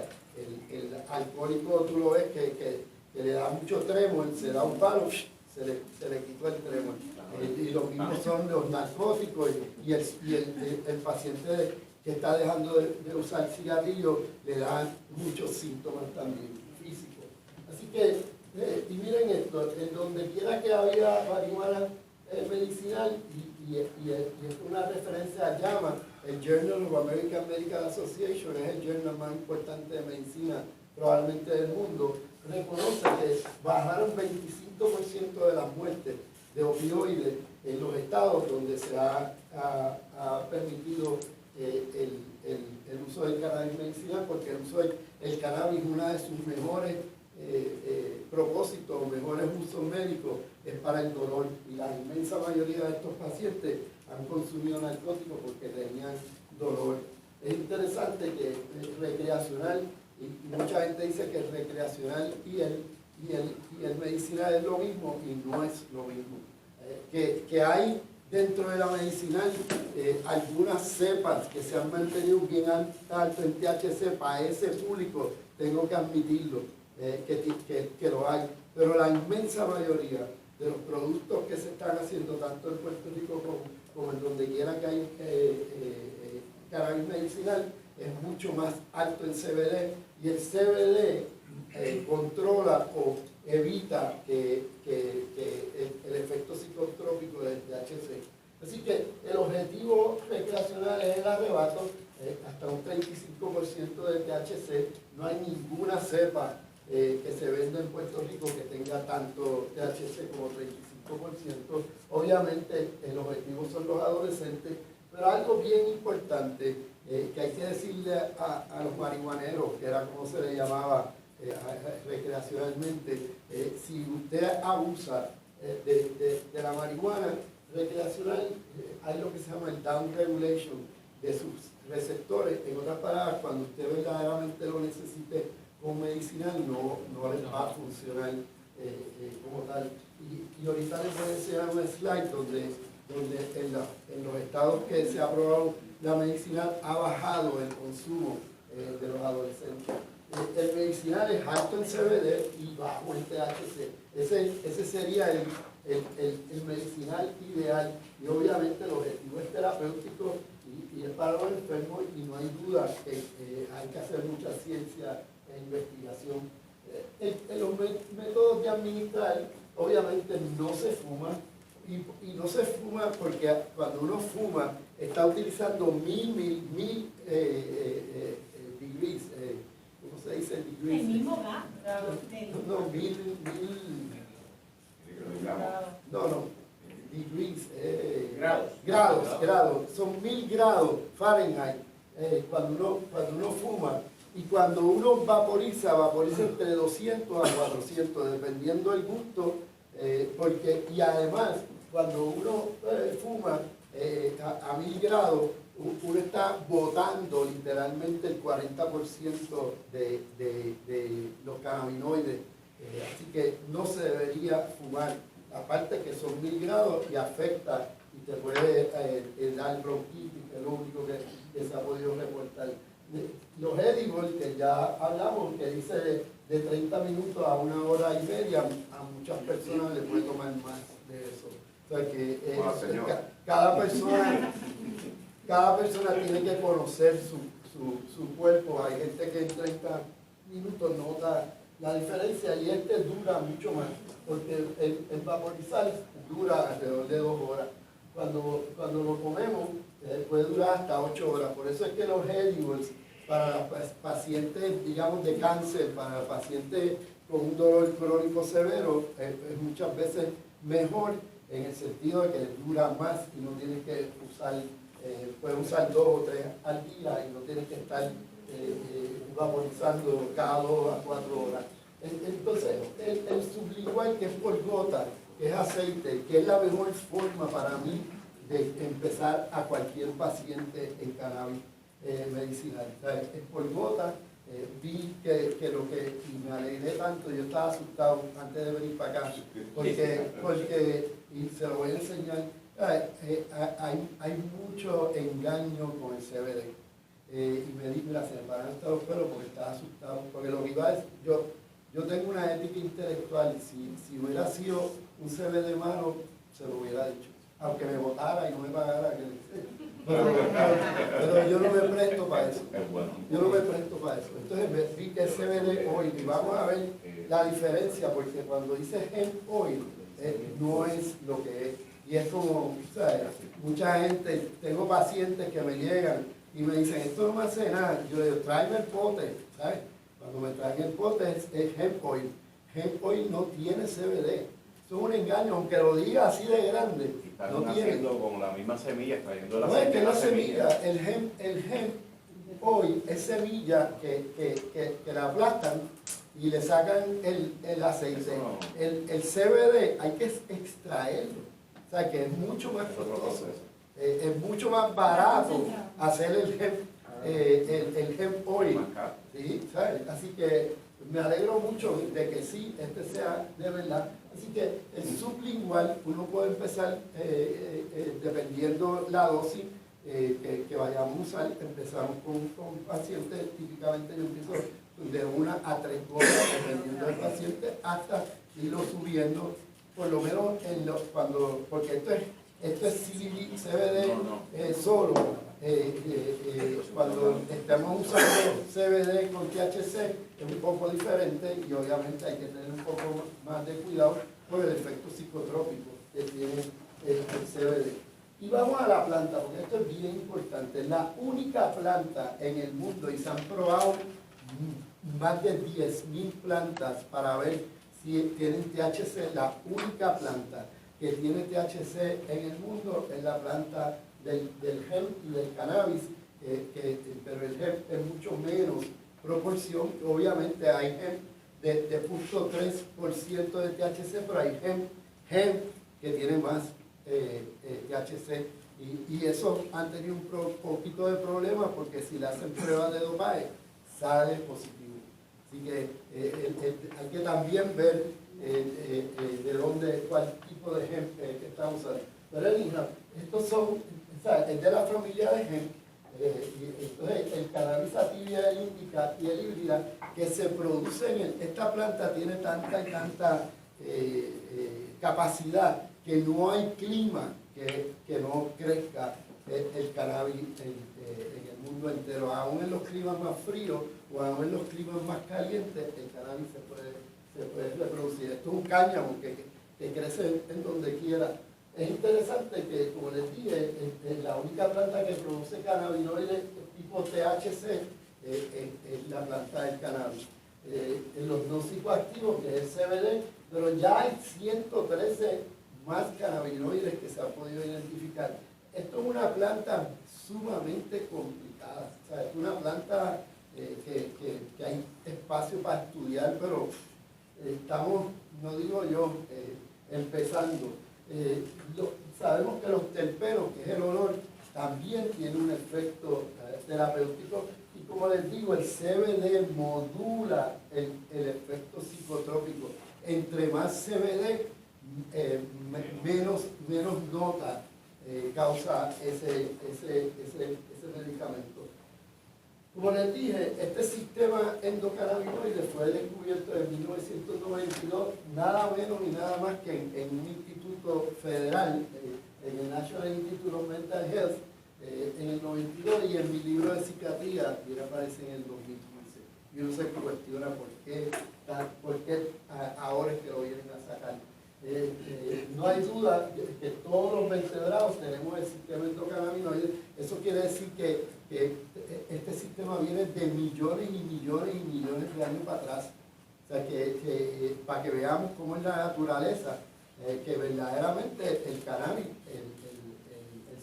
Speaker 2: El alcohólico, tú lo ves que le da mucho trémor, se da un palo, se le quitó el trémor. Y lo mismo son los narcóticos y el paciente que está dejando de usar cigarrillos le dan muchos síntomas también físicos. Así que, y miren esto, en donde quiera que había marihuana medicinal, y es una referencia a JAMA, el Journal of American Medical Association, es el journal más importante de medicina probablemente del mundo, reconoce que bajaron 25% de las muertes de opioides en los estados donde se ha permitido el uso del cannabis medicinal, porque el uso del cannabis, una de sus mejores propósitos o mejores usos médicos es para el dolor, y la inmensa mayoría de estos pacientes han consumido narcóticos porque tenían dolor. Es interesante que el recreacional, y mucha gente dice que el recreacional y el medicinal es lo mismo, y no es lo mismo. Que hay dentro de la medicinal algunas cepas que se han mantenido bien alto en THC. Para ese público tengo que admitirlo, que lo hay, pero la inmensa mayoría de los productos que se están haciendo tanto en Puerto Rico como en donde quiera que hay cannabis medicinal es mucho más alto en CBD, y el CBD controla o evita que el efecto psicotrópico del THC. Así que el objetivo recreacional es el arrebato, hasta un 35% de THC. No hay ninguna cepa que se venda en Puerto Rico que tenga tanto THC como 35%. Obviamente el objetivo son los adolescentes, pero algo bien importante que hay que decirle a los marihuaneros, que era como se le llamaba recreacionalmente, si usted abusa de la marihuana, recreacional hay lo que se llama el down regulation de sus receptores. En otras palabras, cuando usted verdaderamente lo necesite como medicinal, no les va a funcionar como tal. Y ahorita les voy a enseñar un slide donde en los estados que se ha aprobado la medicinal ha bajado el consumo de los adolescentes. El medicinal es alto en CBD y bajo en THC. Ese sería el medicinal ideal. Y obviamente el objetivo es terapéutico y es para los enfermos, y no hay duda que hay que hacer mucha ciencia e investigación. En los métodos de administrar, obviamente no se fuma, y no se fuma porque cuando uno fuma está utilizando mil degrees, ¿cómo se dice degrees?
Speaker 3: El mismo gas.
Speaker 2: No, degrees, grados, son 1000 grados Fahrenheit cuando uno fuma, y cuando uno vaporiza entre 200 a 400 dependiendo del gusto, y además cuando uno fuma a 1000 grados, uno está botando literalmente el 40% de los cannabinoides, así que no se debería fumar. Aparte que son 1000 grados y afecta y te puede dar bronquitis, que es lo único que se ha podido reportar. Los edibles, que ya hablamos, que dice de 30 minutos a 1 hora y media, a muchas personas le puede tomar más de eso. O sea que cada persona tiene que conocer su cuerpo. Hay gente que en 30 minutos nota la diferencia, y dura mucho más, porque el vaporizar dura alrededor de 2 horas. Cuando lo comemos puede durar hasta 8 horas. Por eso es que los edibles para pacientes, digamos, de cáncer, para pacientes con un dolor crónico severo, es muchas veces mejor, en el sentido de que les dura más y no tienen que usar, pueden usar 2 o 3 al día y no tienen que estar vaporizando cada 2 a 4 horas. Entonces, el sublingual, que es por gota, que es aceite, que es la mejor forma para mí de empezar a cualquier paciente en cannabis medicinal. O sea, es por gota. Vi que y me alegré tanto, yo estaba asustado antes de venir para acá, porque y se lo voy a enseñar, hay mucho engaño con el CBD. Y me di, mira, se me pararon hasta los pelos porque estaba asustado, porque lo que iba es, yo tengo una ética intelectual, si hubiera sido un CBD malo, se lo hubiera dicho, aunque me votara y no me pagara, pero yo no me presto para eso. Yo no me presto para eso. Entonces vi que el CBD oil, y vamos a ver la diferencia, porque cuando dice hemp oil, no es lo que es. Y es como, ¿sabes? Mucha gente, tengo pacientes que me llegan y me dicen, esto no me hace nada. Yo le digo, tráeme el pote, ¿sabes? Cuando me traen el pote es hemp oil. Hemp oil no tiene CBD. Eso es un engaño, aunque lo diga así de grande.
Speaker 4: Están haciendo con la misma semilla, extrayendo la
Speaker 2: semilla. No es que la semilla, el hemp oil es semilla que la aplastan y le sacan el aceite. El CBD hay que extraerlo. O sea que es mucho más costoso. Es mucho más barato hacer el hemp oil. ¿Sí? ¿Sabes? Así que me alegro mucho de que sí, sea de verdad. Así que el sublingual uno puede empezar dependiendo la dosis que vayamos a usar. Empezamos con pacientes, típicamente yo empiezo de 1 a 3 gotas dependiendo del paciente, hasta irlo subiendo, por lo menos porque esto es CBD solo. Cuando estamos usando CBD con THC es un poco diferente, y obviamente hay que tener un poco más de cuidado por el efecto psicotrópico que tiene el CBD. Y vamos a la planta, porque esto es bien importante. La única planta en el mundo, y se han probado más de 10.000 plantas para ver si tienen THC, la única planta que tiene THC en el mundo es la planta del hemp y del cannabis, pero el hemp es mucho menos proporción. Obviamente hay hemp de 0.3% de THC, pero hay hemp que tiene más. THC. Y eso han tenido un poquito de problema porque si le hacen pruebas de dopaje, sale positivo. Así que hay que también ver de dónde, cuál tipo de hemp que está usando. Pero estos son, o sea, es de la familia de hemp. Entonces el cannabis sativa, el indica y el híbrida que se producen en esta planta tiene tanta y tanta capacidad que no hay clima que no crezca el cannabis en el mundo entero. Aún en los climas más fríos o aún en los climas más calientes, el cannabis se puede reproducir. Esto es un cáñamo que crece en donde quiera. Es interesante que, como les dije, la única planta que produce cannabinoides tipo THC es la planta del cannabis. En los no psicoactivos, que es el CBD, pero ya hay 113 más cannabinoides que se han podido identificar. Esto es una planta sumamente complicada, o sea, es una planta que hay espacio para estudiar, pero estamos, no digo yo, empezando. Sabemos que los terpenos, que es el olor, también tiene un efecto terapéutico y como les digo, el CBD modula el efecto psicotrópico. Entre más CBD, menos nota causa ese medicamento. Como les dije, este sistema endocannabinoide fue descubierto en 1992, nada menos y nada más que en un instituto federal, en el National Institute of Mental Health, en el 92, y en mi libro de psiquiatría aparece en el 2015. Y uno se cuestiona por qué ahora es que lo vienen a sacar. No hay duda que todos los vertebrados tenemos el sistema endocannabinoide. Eso quiere decir que este sistema viene de millones y millones y millones de años para atrás. O sea, para que veamos cómo es la naturaleza, que verdaderamente el cannabis, el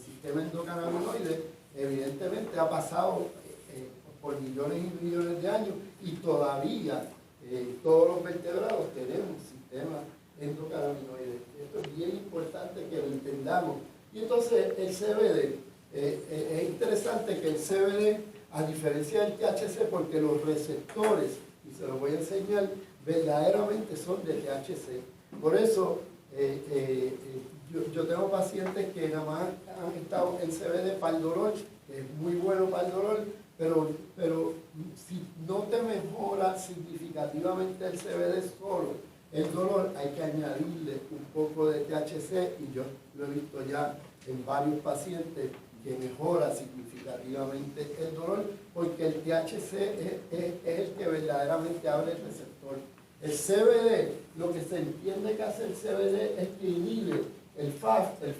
Speaker 2: sistema endocannabinoide, evidentemente ha pasado por millones y millones de años y todavía todos los vertebrados tenemos un sistema endocannabinoides. Esto es bien importante que lo entendamos. Y entonces el CBD, es interesante que el CBD, a diferencia del THC, porque los receptores, y se los voy a enseñar, verdaderamente son de THC. Por eso yo tengo pacientes que nada más han estado en CBD para el dolor, que es muy bueno para el dolor, pero si no te mejora significativamente el CBD solo, el dolor, hay que añadirle un poco de THC y yo lo he visto ya en varios pacientes que mejora significativamente el dolor porque el THC es el que verdaderamente abre el receptor. El CBD, lo que se entiende que hace el CBD es que inhibe el FAF es el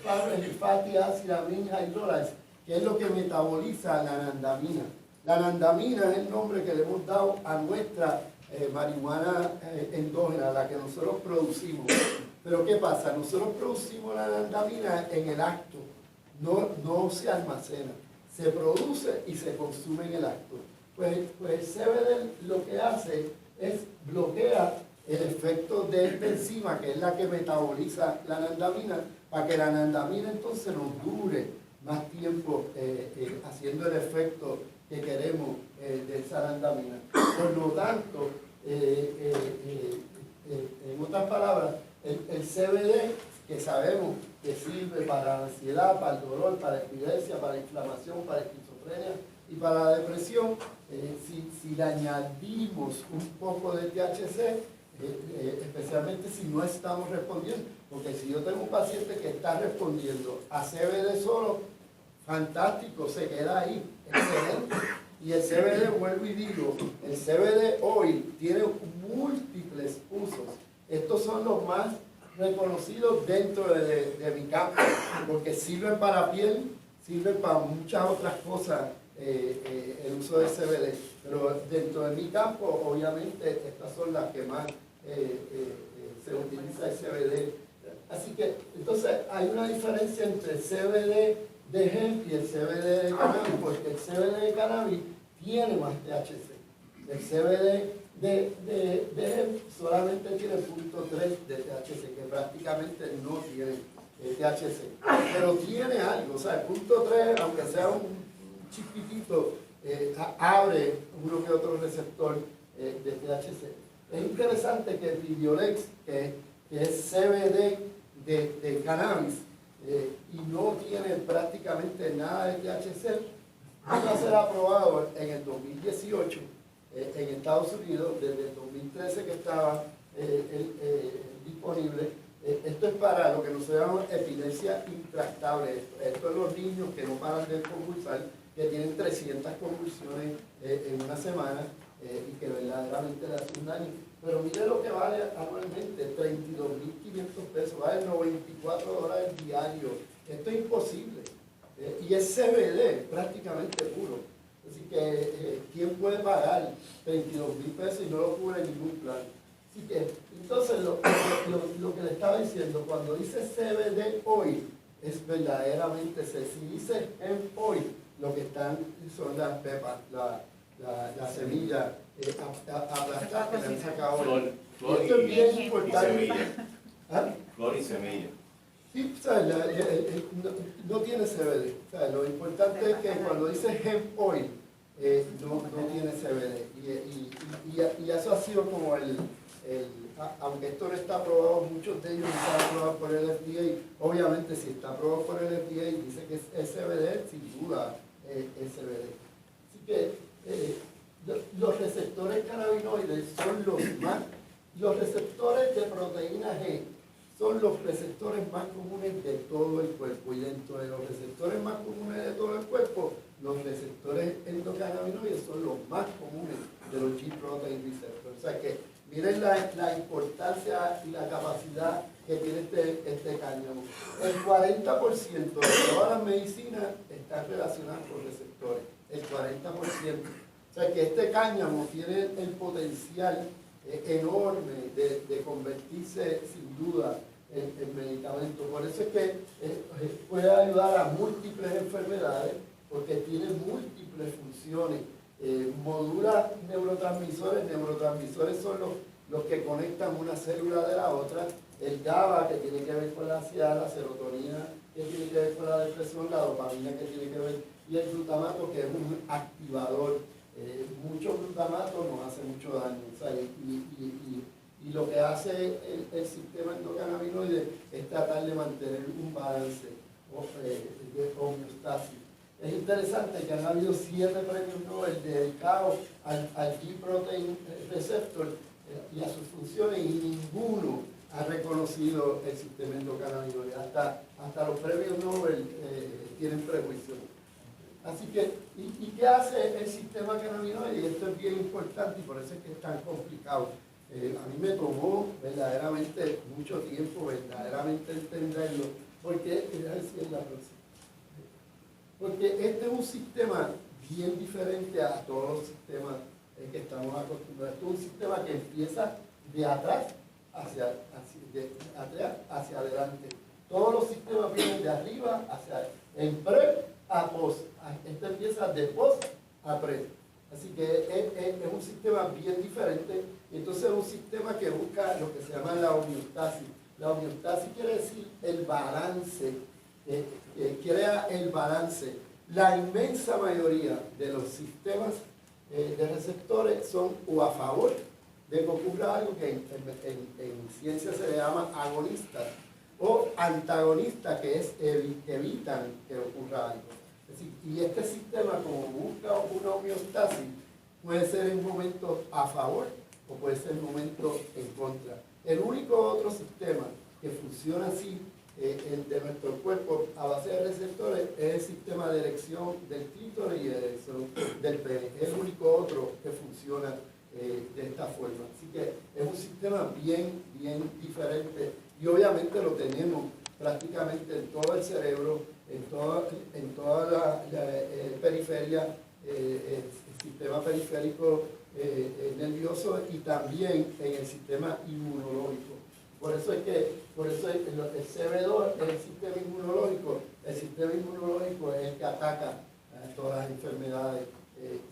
Speaker 2: Fatty Acid Amine Hydrolase, que es lo que metaboliza la anandamina. La anandamina es el nombre que le hemos dado a nuestra marihuana endógena, la que nosotros producimos. Pero ¿qué pasa? Nosotros producimos la anandamina en el acto, no se almacena, se produce y se consume en el acto. Pues el CBD lo que hace es bloquear el efecto de esta enzima, que es la que metaboliza la anandamina, para que la anandamina entonces nos dure más tiempo haciendo el efecto que queremos de esa anandamina. Por lo tanto, en otras palabras, el CBD, que sabemos que sirve para la ansiedad, para el dolor, para la epilepsia, para la inflamación, para la esquizofrenia y para la depresión, si le añadimos un poco de THC, especialmente si no estamos respondiendo, porque si yo tengo un paciente que está respondiendo a CBD solo, fantástico, se queda ahí, excelente. Y el CBD, vuelvo y digo, el CBD hoy tiene múltiples usos. Estos son los más reconocidos dentro de mi campo, porque sirven para piel, sirven para muchas otras cosas el uso de CBD. Pero dentro de mi campo, obviamente, estas son las que más se utiliza el CBD. Así que, entonces, hay una diferencia entre el CBD de hemp y el CBD de cannabis, porque el CBD de cannabis tiene más THC. El CBD de hemp solamente tiene 0.3 de THC, que prácticamente no tiene THC. Pero tiene algo, o sea, el punto 3, aunque sea un chiquitito, abre uno que otro receptor de THC. Es interesante que el Vidiolex, que es CBD de cannabis, y no tiene prácticamente nada de THC, va a ser aprobado en el 2018 en Estados Unidos, desde el 2013 que estaba disponible. Esto es para lo que nos llama epilepsia intractable. Esto es los niños que no paran de convulsar, que tienen 300 convulsiones en una semana y que verdaderamente le hacen daño. Pero mire lo que vale anualmente, $32.500 pesos, vale $94 diarios. Esto es imposible. Y es CBD, prácticamente puro. Así que, ¿quién puede pagar $32.000 pesos y no lo cubre ningún plan? Así que, entonces, lo que le estaba diciendo, cuando dice CBD oil, es verdaderamente, si dice hemp oil, lo que están son las pepas, la semilla aplastada que le han sacado.
Speaker 4: Flor
Speaker 2: Esto es bien
Speaker 4: y
Speaker 2: importante.
Speaker 4: semilla.
Speaker 2: ¿Ah?
Speaker 4: Flor y semilla.
Speaker 2: Sí, ¿sabes? No tiene CBD. ¿Sabes? Lo importante es que cuando dice hemp oil, no tiene CBD. Y eso ha sido como aunque esto no está aprobado, muchos de ellos no están aprobados por el FDA. Obviamente, si está aprobado por el FDA y dice que es CBD, sin duda es CBD. Así que los receptores cannabinoides son los receptores de proteína G son los receptores más comunes de todo el cuerpo, y dentro de los receptores más comunes de todo el cuerpo, los receptores endocannabinoides son los más comunes de los G-protein receptors. O sea que miren la importancia y la capacidad que tiene este cáñamo. El 40% de todas las medicinas están relacionadas con receptores, el 40%. O sea que este cáñamo tiene el potencial enorme de convertirse sin duda en medicamento. Por eso es que puede ayudar a múltiples enfermedades, porque tiene múltiples funciones. Modula neurotransmisores. Neurotransmisores son los que conectan una célula de la otra. El GABA, que tiene que ver con la ansiedad, la serotonina, que tiene que ver con la depresión, la dopamina, que tiene que ver, y el glutamato, que es un activador. Mucho glutamato nos hace mucho daño, ¿sabes? Y lo que hace el sistema endocannabinoide es tratar de mantener un balance de homeostasis. Es interesante que han habido 7 premios Nobel dedicados al G-protein receptor y a sus funciones, y ninguno ha reconocido el sistema endocannabinoide. Hasta los premios Nobel tienen prejuicios. Así que, ¿y qué hace el sistema cannabinoide? Y esto es bien importante y por eso es que es tan complicado. A mí me tomó verdaderamente mucho tiempo verdaderamente entenderlo, porque este es un sistema bien diferente a todos los sistemas que estamos acostumbrados. Este es un sistema que empieza de atrás hacia adelante. Todos los sistemas vienen de arriba hacia en pre a post. Este empieza de post a pre. Así que es un sistema bien diferente. Entonces es un sistema que busca lo que se llama la homeostasis. La homeostasis quiere decir el balance, crea el balance. La inmensa mayoría de los sistemas de receptores son o a favor de que ocurra algo que en ciencia se le llama agonistas, o antagonistas, que es evitan que ocurra algo. Es decir, y este sistema, como busca una homeostasis, puede ser en momentos a favor o puede ser en momentos en contra. El único otro sistema que funciona así de nuestro cuerpo a base de receptores es el sistema de erección del clítoris y de erección del pene. Es el único otro que funciona de esta forma. Así que es un sistema bien diferente, y obviamente lo tenemos prácticamente en todo el cerebro, en toda la periferia, el sistema periférico nervioso, y también en el sistema inmunológico. Por eso es el CB2 es el sistema inmunológico. El sistema inmunológico es el que ataca todas las enfermedades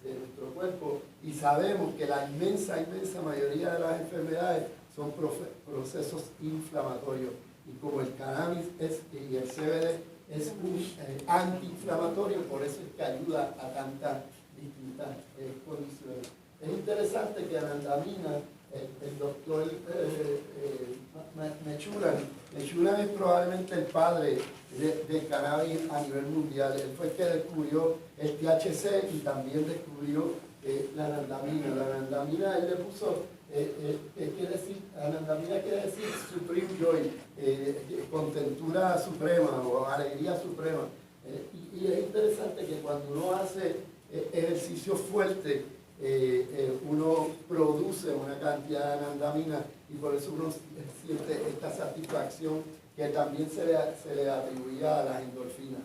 Speaker 2: de nuestro cuerpo, y sabemos que la inmensa mayoría de las enfermedades son procesos inflamatorios. y como el cannabis y el CBD es un antiinflamatorio, por eso es que ayuda a tantas distintas condiciones. Es interesante que anandamina, el doctor Mechuran es probablemente el padre del cannabis a nivel mundial. Él fue el que descubrió el THC y también descubrió la anandamina. La anandamina, él le puso, ¿qué quiere decir? Anandamina quiere decir supreme joy, contentura suprema o alegría suprema. Y es interesante que cuando uno hace ejercicio fuerte, uno produce una cantidad de anandamina y por eso uno siente esta satisfacción que también se le atribuía a las endorfinas.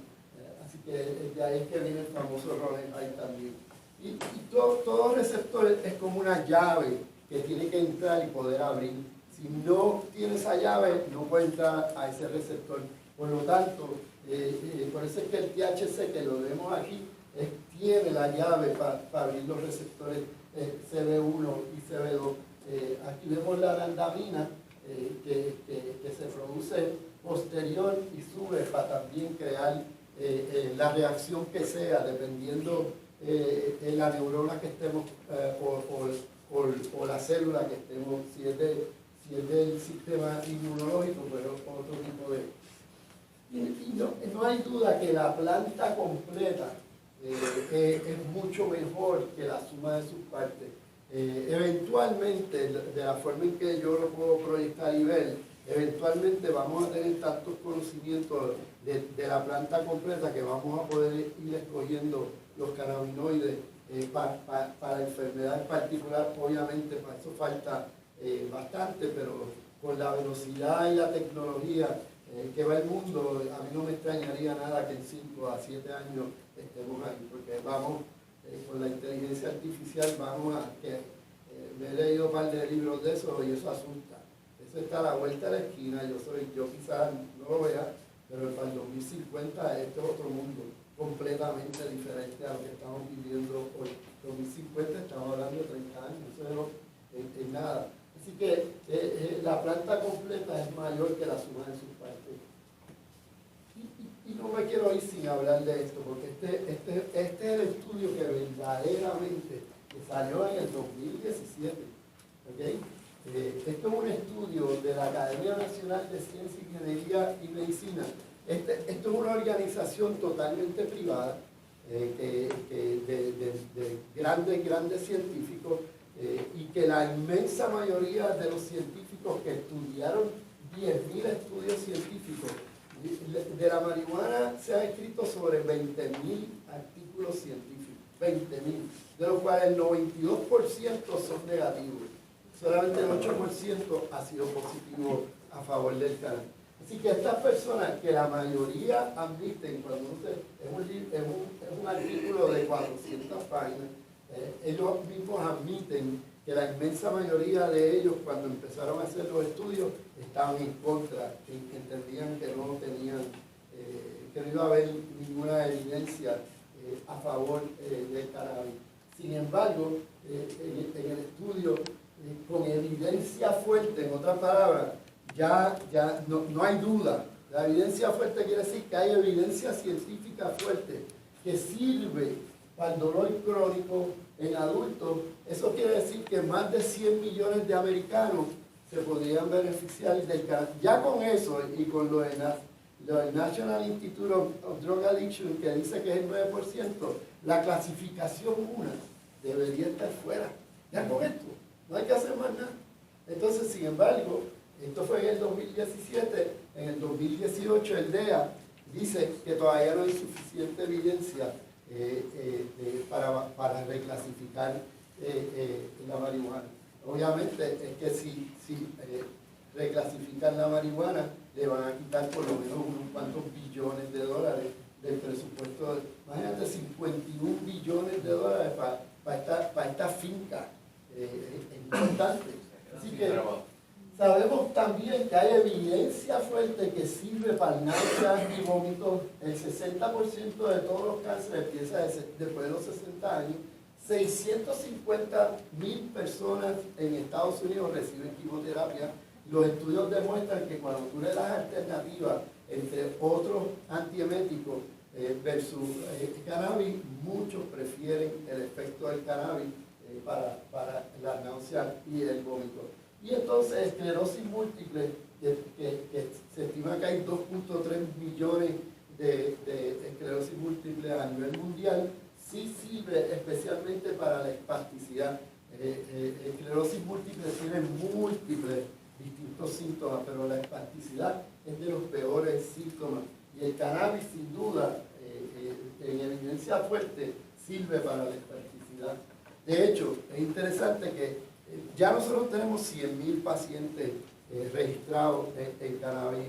Speaker 2: Así que de ahí es que viene el famoso Ronenheim también. Y todo receptor es como una llave que tiene que entrar y poder abrir. Si no tiene esa llave, no puede entrar a ese receptor. Por lo tanto, por eso es que el THC, que lo vemos aquí, tiene la llave para abrir los receptores CB1 y CB2. Aquí vemos la anandamina que se produce posterior y sube para también crear la reacción que sea, dependiendo la neurona que estemos o la célula que estemos, si es del sistema inmunológico, pero otro tipo de... Y no hay duda que la planta completa es mucho mejor que la suma de sus partes. Eventualmente, de la forma en que yo lo puedo proyectar y ver, eventualmente vamos a tener tantos conocimientos de la planta completa que vamos a poder ir escogiendo los cannabinoides para enfermedades particulares. Obviamente para eso falta bastante, pero con la velocidad y la tecnología que va el mundo, a mí no me extrañaría nada que en 5 a 7 años estemos ahí, porque vamos, con la inteligencia artificial vamos a que me he leído un par de libros de eso y eso asusta. Eso está a la vuelta de la esquina. Yo quizás no lo vea, pero para el 2050 este es otro mundo completamente diferente a lo que estamos viviendo hoy. 2050 estamos hablando de 30 años, eso es nada. Así que la planta completa es mayor que la suma de sus partes. Y no me quiero ir sin hablar de esto, porque este es el estudio que verdaderamente salió en el 2017. ¿Okay? Esto es un estudio de la Academia Nacional de Ciencia, Ingeniería y Medicina. Esto es una organización totalmente privada de grandes científicos y que la inmensa mayoría de los científicos que estudiaron 10.000 estudios científicos de la marihuana se han escrito sobre 20.000 artículos científicos, 20.000, de los cuales el 92% son negativos. Solamente el 8% ha sido positivo a favor del cannabis. Así que estas personas, que la mayoría admiten, cuando es un artículo de 400 páginas, ellos mismos admiten que la inmensa mayoría de ellos, cuando empezaron a hacer los estudios, estaban en contra, que entendían que no tenían, que no iba a haber ninguna evidencia a favor del cannabis. Sin embargo, en el estudio, con evidencia fuerte, en otras palabras, ya no hay duda. La evidencia fuerte quiere decir que hay evidencia científica fuerte que sirve para el dolor crónico en adultos. Eso quiere decir que más de 100 millones de americanos se podrían beneficiar del cannabis. Ya con eso y con lo del National Institute of Drug Addiction, que dice que es el 9%, la clasificación 1 debería estar fuera. Ya con esto, no hay que hacer más nada. Entonces, sin embargo, esto fue en el 2017, en el 2018 el DEA dice que todavía no hay suficiente evidencia para reclasificar la marihuana. Obviamente es que si reclasifican la marihuana, le van a quitar por lo menos unos cuantos billones de dólares del presupuesto. Imagínate, 51 billones de dólares para esta finca. Es importante. Así que sabemos también que hay evidencia fuerte que sirve para náuseas y vómitos. El 60% de todos los cánceres empieza después de los 60 años. 650.000 personas en Estados Unidos reciben quimioterapia Los estudios demuestran que cuando tú le das alternativas entre otros antieméticos versus cannabis, muchos prefieren el efecto del cannabis para la náusea y el vómito. Y entonces esclerosis múltiple, que se estima que hay 2.3 millones de esclerosis múltiple a nivel mundial, sí sirve especialmente para la espasticidad. Esclerosis múltiple tiene múltiples distintos síntomas, pero la espasticidad es de los peores síntomas. Y el cannabis, sin duda, en evidencia fuerte, sirve para la espasticidad. De hecho, es interesante que ya nosotros tenemos 100.000 pacientes registrados en cannabis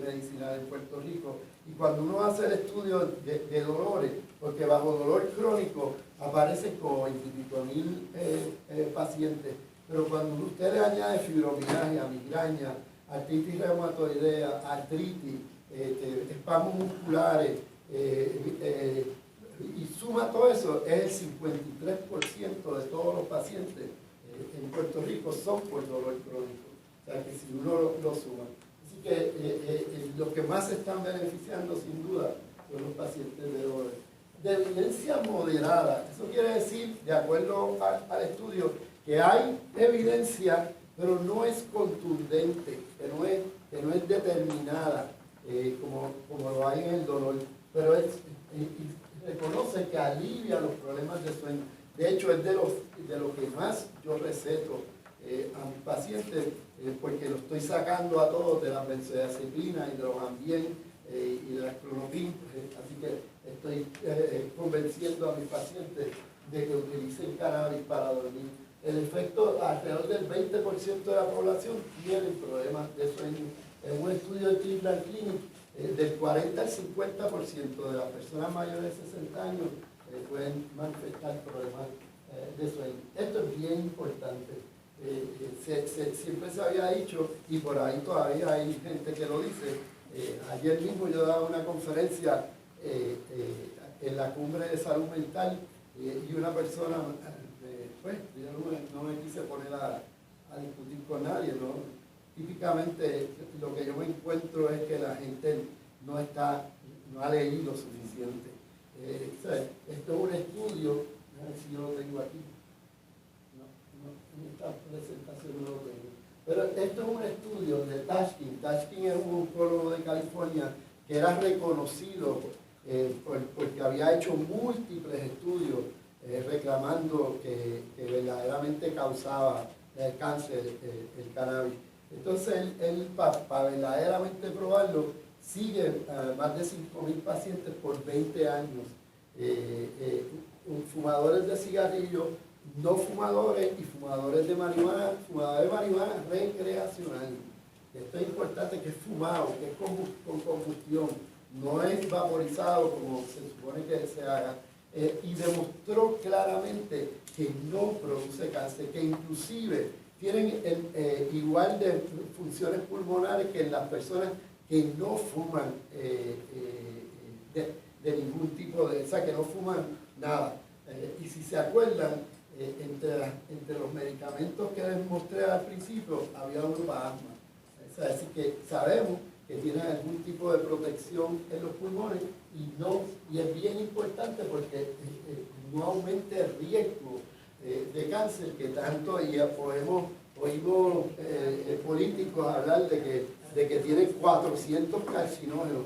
Speaker 2: medicinal en Puerto Rico. Y cuando uno hace el estudio de dolores, porque bajo dolor crónico aparecen como 20.000 pacientes, pero cuando usted le añade fibromialgia, migraña, artritis reumatoidea, artritis, espasmos musculares, y suma todo eso, es el 53% de todos los pacientes en Puerto Rico son por dolor crónico. O sea que si uno lo suma. Así que los que más se están beneficiando sin duda son los pacientes de dolor. De evidencia moderada, eso quiere decir, de acuerdo al estudio, que hay evidencia, pero no es contundente, que no es determinada, como lo hay en el dolor, pero reconoce que alivia los problemas de sueño. De hecho, es de lo que más yo receto a mis pacientes, porque lo estoy sacando a todos de la benzodiazepina y de los Ambien y de la clonopin, así que estoy convenciendo a mis pacientes de que utilicen cannabis para dormir. El efecto, alrededor del 20% de la población tiene problemas de sueño. En un estudio de Cleveland Clinic, del 40 al 50% de las personas mayores de 60 años pueden manifestar problemas de sueño. Esto es bien importante. Siempre se había dicho, y por ahí todavía hay gente que lo dice. Ayer mismo yo daba una conferencia en la Cumbre de Salud Mental y una persona, pues yo no me quise poner a discutir con nadie, ¿no? Típicamente lo que yo me encuentro es que la gente no ha leído suficiente. Esto es un estudio, a ver si yo lo tengo aquí. En esta presentación no lo tengo. Pero esto es un estudio de Tashkin. Tashkin es un oncólogo de California que era reconocido porque había hecho múltiples estudios reclamando que verdaderamente causaba el cáncer, el cannabis. Entonces él para verdaderamente probarlo, sigue a más de 5.000 pacientes por 20 años, fumadores de cigarrillos, no fumadores y fumadores de marihuana recreacional. Esto es importante, que es fumado, que es con combustión, no es vaporizado como se supone que se haga. Y demostró claramente que no produce cáncer, que inclusive tienen igual de funciones pulmonares que en las personas que no fuman de ningún tipo o sea, que no fuman nada. Y si se acuerdan, entre los medicamentos que les mostré al principio, había uno para asma. O sea, así que sabemos que tienen algún tipo de protección en los pulmones y es bien importante porque no aumenta el riesgo de cáncer, que tanto oímos políticos hablar de que tienen 400 carcinógenos.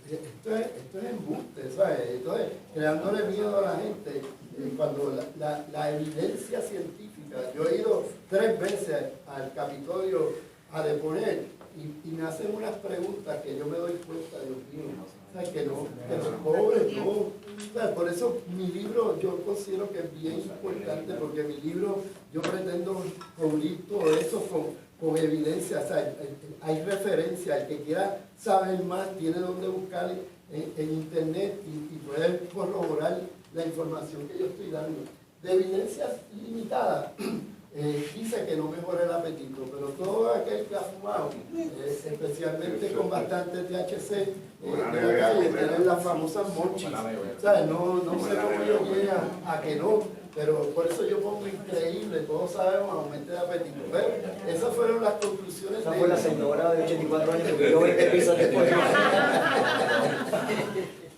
Speaker 2: Esto es embuste, ¿sabes? Entonces, creándole miedo a la gente, cuando la evidencia científica, yo he ido 3 veces al Capitolio a deponer y me hacen unas preguntas que yo me doy cuenta, Dios mío, ¿sabes? Que los pobres no. ¿Sabes? Por eso mi libro yo considero que es bien importante, porque mi libro yo pretendo cubrir todo eso con evidencia. O sea, hay referencia, el que quiera saber más tiene donde buscar en internet y puede corroborar la información que yo estoy dando. De evidencias limitadas, dice que no mejora el apetito, pero todo aquel que ha fumado, especialmente con bastante THC, en la calle, tienen las famosas monchis. ¿Sabes? No sé cómo yo llegué a que no, pero por eso yo pongo increíble, todos sabemos, aumente de apetito. Pero esas fueron las conclusiones
Speaker 1: Esa fue la señora de 84 años que vivió 20 pisos después.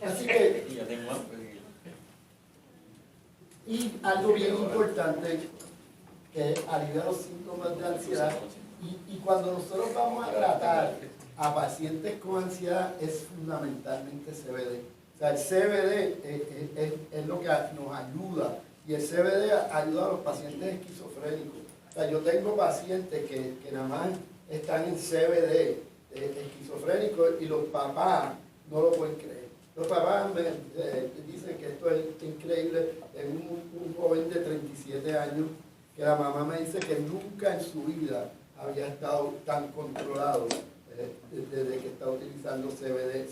Speaker 2: Así que, y algo bien importante, que alivia los síntomas de ansiedad, y cuando nosotros vamos a tratar a pacientes con ansiedad, es fundamentalmente CBD. O sea, el CBD es lo que nos ayuda, y el CBD ayuda a los pacientes esquizofrénicos. O sea, yo tengo pacientes que nada más están en CBD esquizofrénicos, y los papás no lo pueden creer. Los papás me dicen que esto es increíble. Es un joven de 37 años que la mamá me dice que nunca en su vida había estado tan controlado desde que está utilizando CBD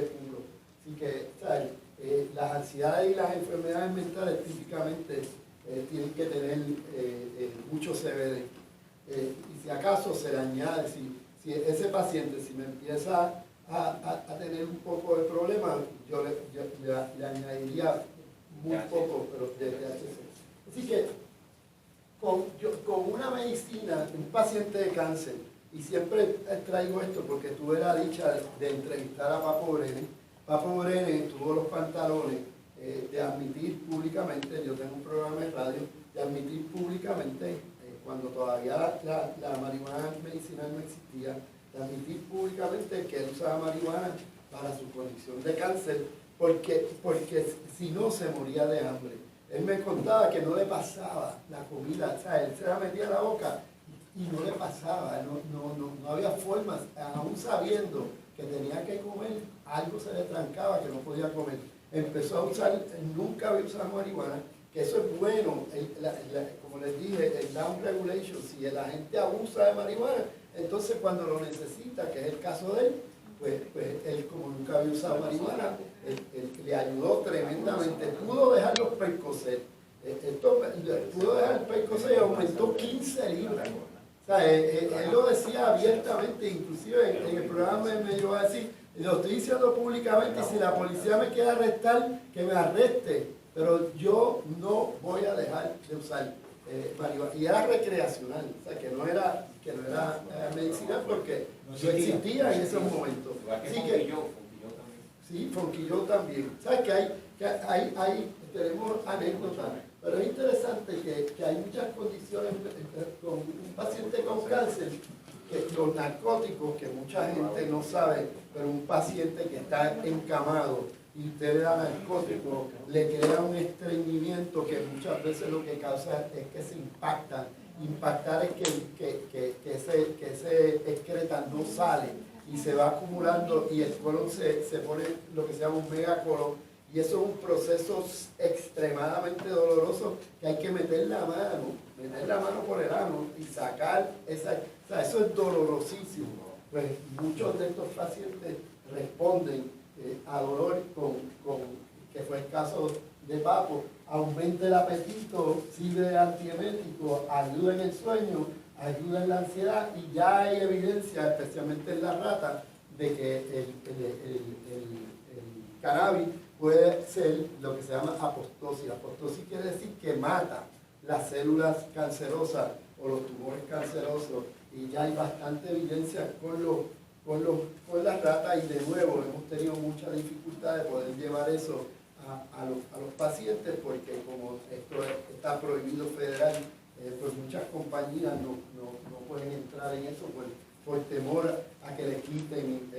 Speaker 2: puro. Así que, ¿sabes? Las ansiedades y las enfermedades mentales típicamente tienen que tener mucho CBD. Y si acaso se le añade, si ese paciente, si me empieza a tener un poco de problema, yo le añadiría muy poco, pero de THC. Así que con una medicina, un paciente de cáncer, y siempre traigo esto porque tuve la dicha de entrevistar a Papo Brenes. Papo Brenes tuvo los pantalones de admitir públicamente, yo tengo un programa de radio, de admitir públicamente, cuando todavía la marihuana medicinal no existía, de admitir públicamente que él usaba marihuana para su condición de cáncer, porque si no se moría de hambre. Él me contaba que no le pasaba la comida, o sea, él se la metía a la boca y no le pasaba, no había formas, aún sabiendo que tenía que comer, algo se le trancaba que no podía comer. Empezó a usar, nunca había usado marihuana, que eso es bueno, como les dije, el down regulation, si la gente abusa de marihuana, entonces cuando lo necesita, que es el caso de él, pues él como nunca había usado marihuana, él le ayudó tremendamente. Pudo dejar los Percocet, pudo dejar el Percocet y aumentó 15 libras. O sea, él lo decía abiertamente, inclusive en el programa me llegó a decir, lo estoy diciendo públicamente, y si la policía me quiere arrestar, que me arreste, pero yo no voy a dejar de usar marihuana. Y era recreacional, o sea, que no era medicinal, porque no existía en esos momentos. Así que, sí, Fonquillo también. ¿Sabes que hay tenemos anécdotas? Pero es interesante que hay muchas condiciones con un paciente con cáncer, que los narcóticos, que mucha gente no sabe, pero un paciente que está encamado y usted le da narcótico, le crea un estreñimiento que muchas veces lo que causa es que se impactan. Impactar es que ese excreta no sale y se va acumulando, y el colon se pone lo que se llama un megacolon, y eso es un proceso extremadamente doloroso que hay que meter la mano por el ano y sacar esa, o sea, eso es dolorosísimo. Pues muchos de estos pacientes responden a dolor que fue el caso de Papo, aumenta el apetito, sirve de antiemético, ayuda en el sueño, ayuda en la ansiedad, y ya hay evidencia, especialmente en la rata, de que el cannabis puede ser lo que se llama apostosis. Apostosis quiere decir que mata las células cancerosas o los tumores cancerosos, y ya hay bastante evidencia con las ratas, y de nuevo hemos tenido mucha dificultad de poder llevar eso a los pacientes, porque como esto está prohibido federal, pues muchas compañías no pueden entrar en eso por temor a que le quiten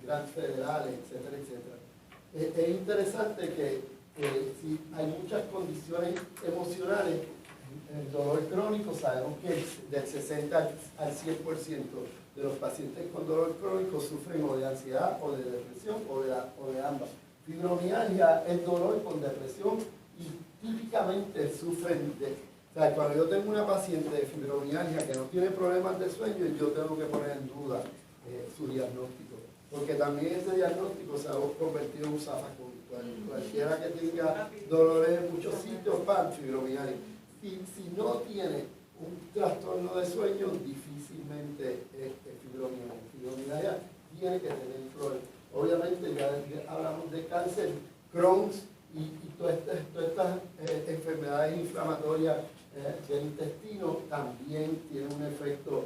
Speaker 2: grants federales, etcétera, etcétera. Es interesante que si hay muchas condiciones emocionales, el dolor crónico, sabemos que del 60 al 100% de los pacientes con dolor crónico sufren o de ansiedad o de depresión o de ambas. Fibromialgia es dolor con depresión, y típicamente sufren o sea, cuando yo tengo una paciente de fibromialgia que no tiene problemas de sueño, yo tengo que poner en duda su diagnóstico, porque también ese diagnóstico se ha convertido en un zafacón. Cualquiera que tenga dolores en muchos sitios, para fibromialgia. Si no tiene un trastorno de sueño, difícilmente es fibromialgia. Fibromialgia tiene que tener problemas. Obviamente ya hablamos de cáncer, Crohn's y todas estas enfermedades inflamatoria del intestino, también tiene un efecto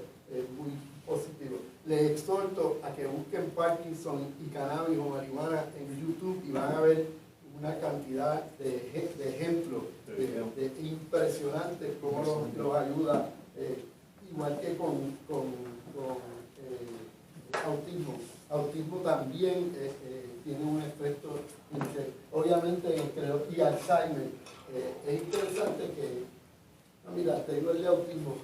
Speaker 2: muy positivo. Les exhorto a que busquen Parkinson y cannabis o marihuana en YouTube y van a ver una cantidad de ejemplos de impresionantes cómo los ayuda, igual que con autismo. Autismo también tiene un efecto, obviamente, y Alzheimer. Es interesante que, mira, tengo el de autismo.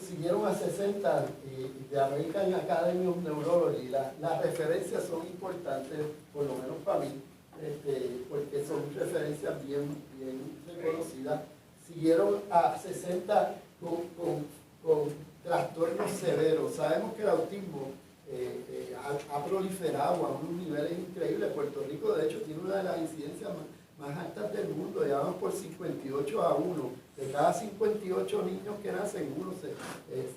Speaker 2: Siguieron a 60 de American Academy of Neurology. Las referencias son importantes, por lo menos para mí, porque son referencias bien reconocidas. Siguieron a 60 con trastornos severos. Sabemos que el autismo ha proliferado a unos niveles increíbles. Puerto Rico, de hecho, tiene una de las incidencias más altas del mundo, ya vamos por 58 a 1. De cada 58 niños que nacen, uno se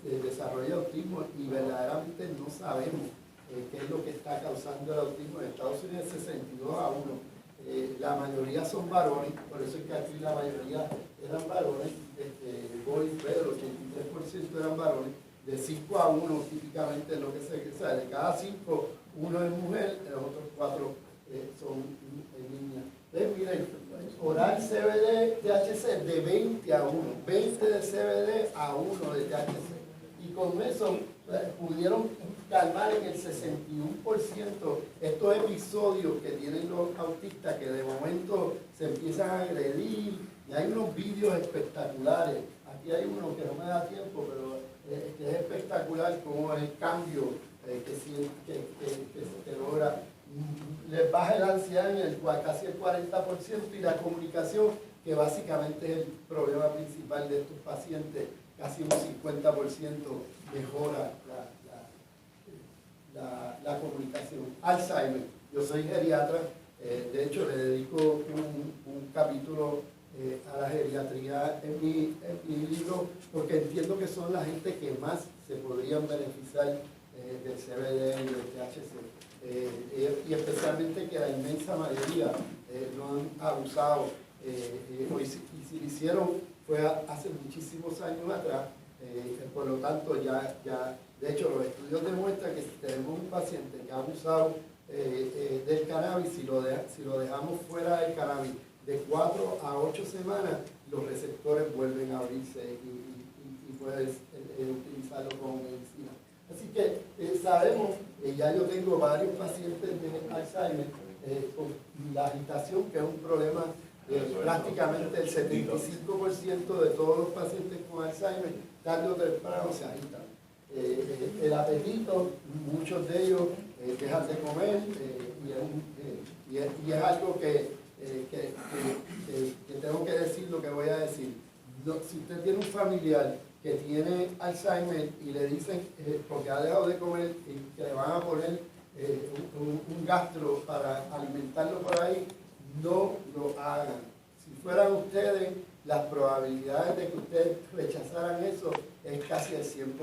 Speaker 2: desarrolla autismo y verdaderamente no sabemos qué es lo que está causando el autismo. En Estados Unidos es 62 a 1. La mayoría son varones, por eso es que aquí la mayoría eran varones. Boy, Pedro, 83% eran varones. De 5 a 1 típicamente es lo que se sabe. De cada 5, 1 es mujer, los otros 4 son niñas. Miren, oral CBD, THC de 20 a 1, 20 de CBD a 1 de THC. Y con eso pudieron calmar en el 61% estos episodios que tienen los autistas que de momento se empiezan a agredir. Y hay unos vídeos espectaculares. Aquí hay uno que no me da tiempo, pero que es espectacular como el cambio que se logra. Les baja la ansiedad en casi el 40% y la comunicación, que básicamente es el problema principal de estos pacientes, casi un 50% mejora la comunicación. Alzheimer, yo soy geriatra, de hecho le dedico un capítulo a la geriatría en mi libro, porque entiendo que son la gente que más se podrían beneficiar del CBD y del THC. Y especialmente que la inmensa mayoría no han abusado, y si lo hicieron fue hace muchísimos años atrás, por lo tanto ya, de hecho los estudios demuestran que si tenemos un paciente que ha abusado del cannabis, si lo dejamos fuera del cannabis de 4 a 8 semanas, los receptores vuelven a abrirse y puedes utilizarlo como medicina. Así que sabemos, ya yo tengo varios pacientes de Alzheimer con la agitación, que es un problema, prácticamente el 75% de todos los pacientes con Alzheimer, tarde o temprano se agitan. El apetito, muchos de ellos dejan de comer, y es algo que tengo que decir lo que voy a decir. Si usted tiene un familiar que tiene Alzheimer y le dicen, porque ha dejado de comer, y que le van a poner un gastro para alimentarlo por ahí, no lo hagan. Si fueran ustedes, las probabilidades de que ustedes rechazaran eso es casi el 100%.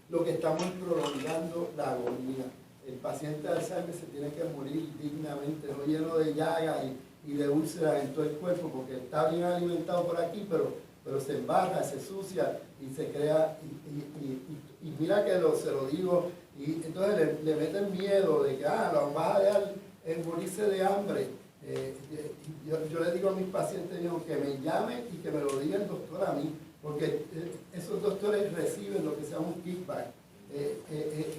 Speaker 2: Lo que estamos es prolongando la agonía. El paciente de Alzheimer se tiene que morir dignamente, no lleno de llagas y de úlceras en todo el cuerpo, porque está bien alimentado por aquí, pero se embarra, se sucia y se crea, y mira que se lo digo, y entonces le meten miedo de que lo vas a dejar morirse de hambre. Yo le digo a mis pacientes que me llamen y que me lo diga el doctor a mí, porque esos doctores reciben lo que se llama un kickback.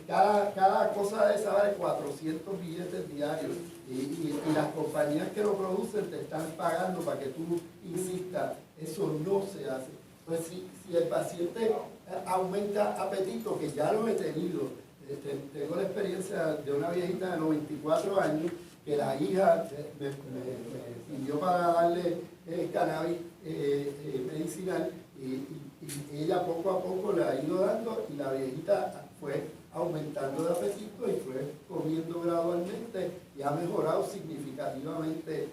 Speaker 2: Cada cosa de esa vale 400 billetes diarios, y las compañías que lo producen te están pagando para que tú insistas. Eso no se hace. Pues si el paciente aumenta apetito, que ya lo he tenido, tengo la experiencia de una viejita de 94 años que la hija me pidió para darle cannabis medicinal, y ella poco a poco le ha ido dando, y la viejita fue aumentando de apetito y fue comiendo gradualmente y ha mejorado significativamente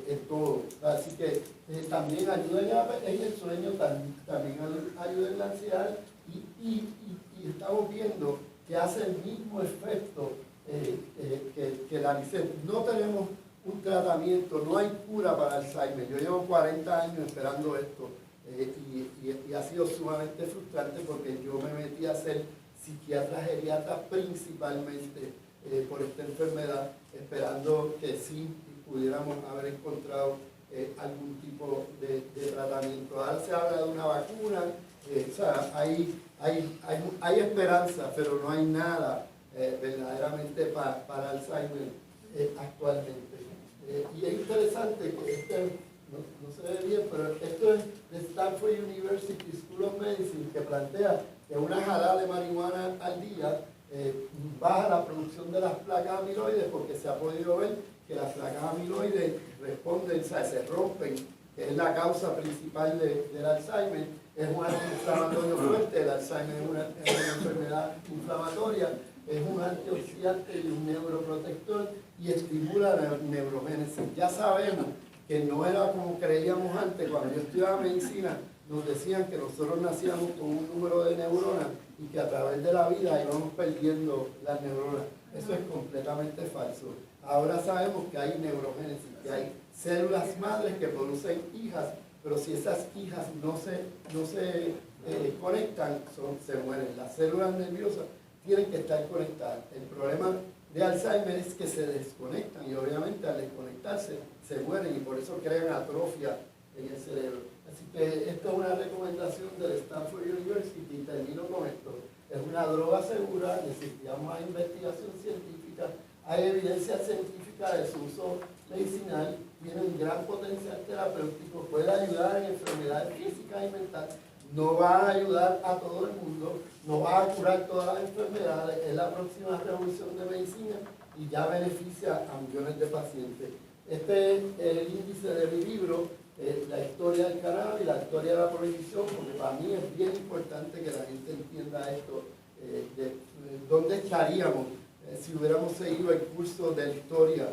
Speaker 2: en todo. Así que también ayuda en el sueño, también ayuda en la ansiedad, y estamos viendo que hace el mismo efecto que la licencia. No tenemos un tratamiento, no hay cura para Alzheimer. Yo llevo 40 años esperando esto y ha sido sumamente frustrante porque yo me metí a ser psiquiatra geriatra principalmente por esta enfermedad, esperando que sí pudiéramos haber encontrado algún tipo de tratamiento. Ahora se habla de una vacuna, o sea, hay esperanza, pero no hay nada verdaderamente para Alzheimer actualmente. Y es interesante que no se ve bien, pero esto es de Stanford University School of Medicine, que plantea que una jalada de marihuana al día baja la producción de las placas amiloides, porque se ha podido ver que las placas amiloides responden, o sea, se rompen, que es la causa principal del Alzheimer. Es un antiinflamatorio fuerte, el Alzheimer es una enfermedad inflamatoria, es un antioxidante y un neuroprotector y estimula la neurogénesis. Ya sabemos que no era como creíamos antes. Cuando yo estudiaba medicina nos decían que nosotros nacíamos con un número de neuronas y que a través de la vida íbamos perdiendo las neuronas. Eso es completamente falso. Ahora sabemos que hay neurogénesis, que hay células madres que producen hijas, pero si esas hijas no se conectan, se mueren. Las células nerviosas tienen que estar conectadas. El problema de Alzheimer es que se desconectan y obviamente al desconectarse se mueren y por eso crean atrofia en el cerebro. Así que esta es una recomendación del Stanford University y termino con esto. Es una droga segura, necesitamos investigación científica, hay evidencia científica de su uso medicinal, tiene un gran potencial terapéutico, puede ayudar en enfermedades físicas y mentales, no va a ayudar a todo el mundo, no va a curar todas las enfermedades, es la próxima revolución de medicina y ya beneficia a millones de pacientes. Este es el índice de mi libro, la historia del cannabis y la historia de la prohibición, porque para mí es bien importante que la gente entienda esto, de dónde estaríamos si hubiéramos seguido el curso de la historia,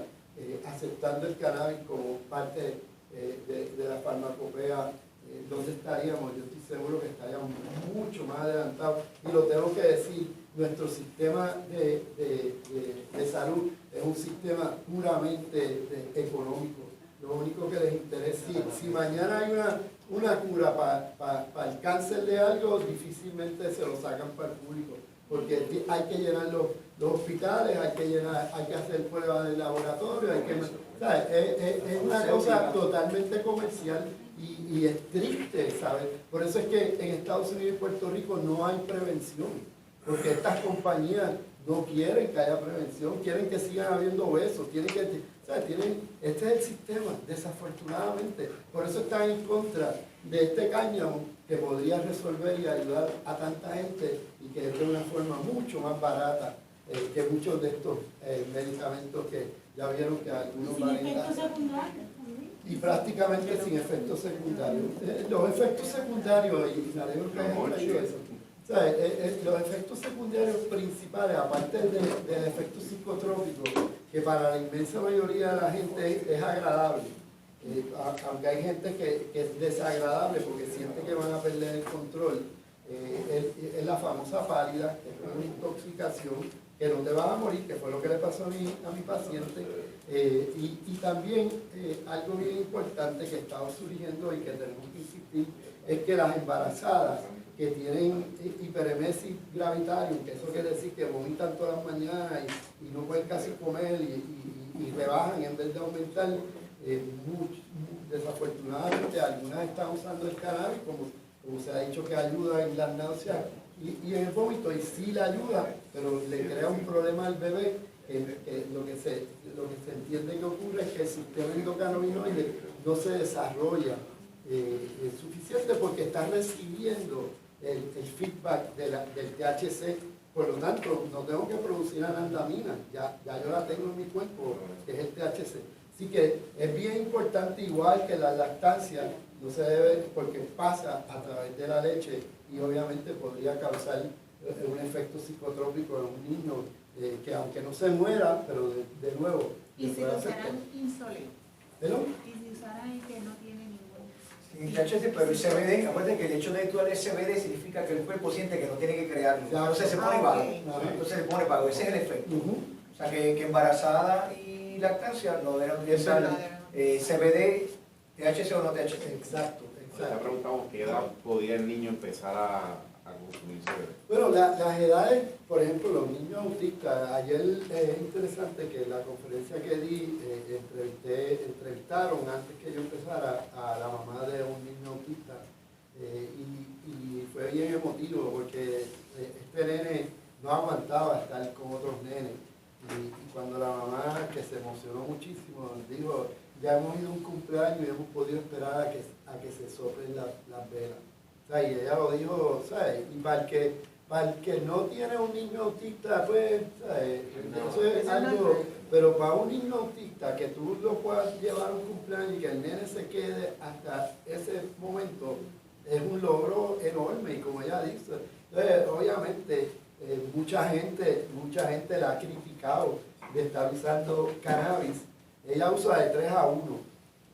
Speaker 2: aceptando el cannabis como parte de la farmacopea. ¿Dónde estaríamos? Yo estoy seguro que estaríamos mucho más adelantados. Y lo tengo que decir, nuestro sistema de salud es un sistema puramente económico. Lo único que les interesa, si mañana hay una cura para el cáncer de algo, difícilmente se lo sacan para el público, porque hay que llenar los hospitales, hay que hacer pruebas de laboratorio, es una cosa totalmente comercial y es triste, ¿sabes? Por eso es que en Estados Unidos y Puerto Rico no hay prevención, porque estas compañías no quieren que haya prevención, quieren que sigan habiendo besos, este es el sistema, desafortunadamente. Por eso están en contra de este cáñamo que podría resolver y ayudar a tanta gente y que es de una forma mucho más barata que muchos de estos medicamentos que ya vieron que algunos
Speaker 3: Sin efectos secundarios.
Speaker 2: y prácticamente sin efectos secundarios. Los efectos secundarios, y me alegro que hayan traído eso, los efectos secundarios principales, aparte del efecto psicotrópico, que para la inmensa mayoría de la gente es agradable, aunque hay gente que es desagradable porque siente que van a perder el control, es la famosa pálida, que es una intoxicación, que no te vas a morir, que fue lo que le pasó a mi paciente, y también algo bien importante que está surgiendo y que tenemos que insistir, es que las embarazadas que tienen hiperemesis gravitarium, que eso quiere decir que vomitan todas las mañanas y no pueden casi comer y rebajan en vez de aumentar, desafortunadamente algunas están usando el cannabis como se ha dicho que ayuda en las náuseas y en el vómito, y sí le ayuda, pero le crea un problema al bebé, que lo que se entiende que ocurre es que el sistema endocannabinoide no se desarrolla suficiente porque está recibiendo el feedback del THC, por lo tanto no tengo que producir anandamina, ya yo la tengo en mi cuerpo, que es el THC. Así que es bien importante, igual que la lactancia, no se debe, porque pasa a través de la leche y obviamente podría causar un efecto psicotrópico en un niño que aunque no se muera, pero de nuevo...
Speaker 5: Y si lo usaran insolente.
Speaker 2: ¿Pero?
Speaker 5: Y si usaran el que no tiene ningún...
Speaker 1: Sí, THC, pero el CBD, acuérdate que el hecho de actuar el CBD significa que el cuerpo siente que no tiene que crearlo. Entonces se pone vago. Entonces se pone vago, ese es el efecto. O sea que embarazada y lactancia no deben utilizar CBD, THC o no THC.
Speaker 2: Exacto,
Speaker 4: Ya
Speaker 2: exacto.
Speaker 4: preguntamos qué edad podía el niño empezar a consumir CBD.
Speaker 2: Bueno, las edades, por ejemplo, los niños autistas, ayer es interesante que en la conferencia que di, entrevistaron antes que yo empezara a la mamá de un niño autista y fue bien emotivo porque este nene no aguantaba estar con otros nenes y cuando la mamá, que se emocionó muchísimo, dijo, ya hemos ido a un cumpleaños y hemos podido esperar a que se soplen las velas. O sea, y ella lo dijo, ¿sabes? Y para el que no tiene un niño autista, pues, ¿sabes? Eso es algo, pero para un niño autista, que tú lo puedas llevar a un cumpleaños y que el nene se quede hasta ese momento, es un logro enorme, y como ella dice, obviamente, mucha gente la ha criticado de estar usando cannabis. Ella usa de 3 a 1.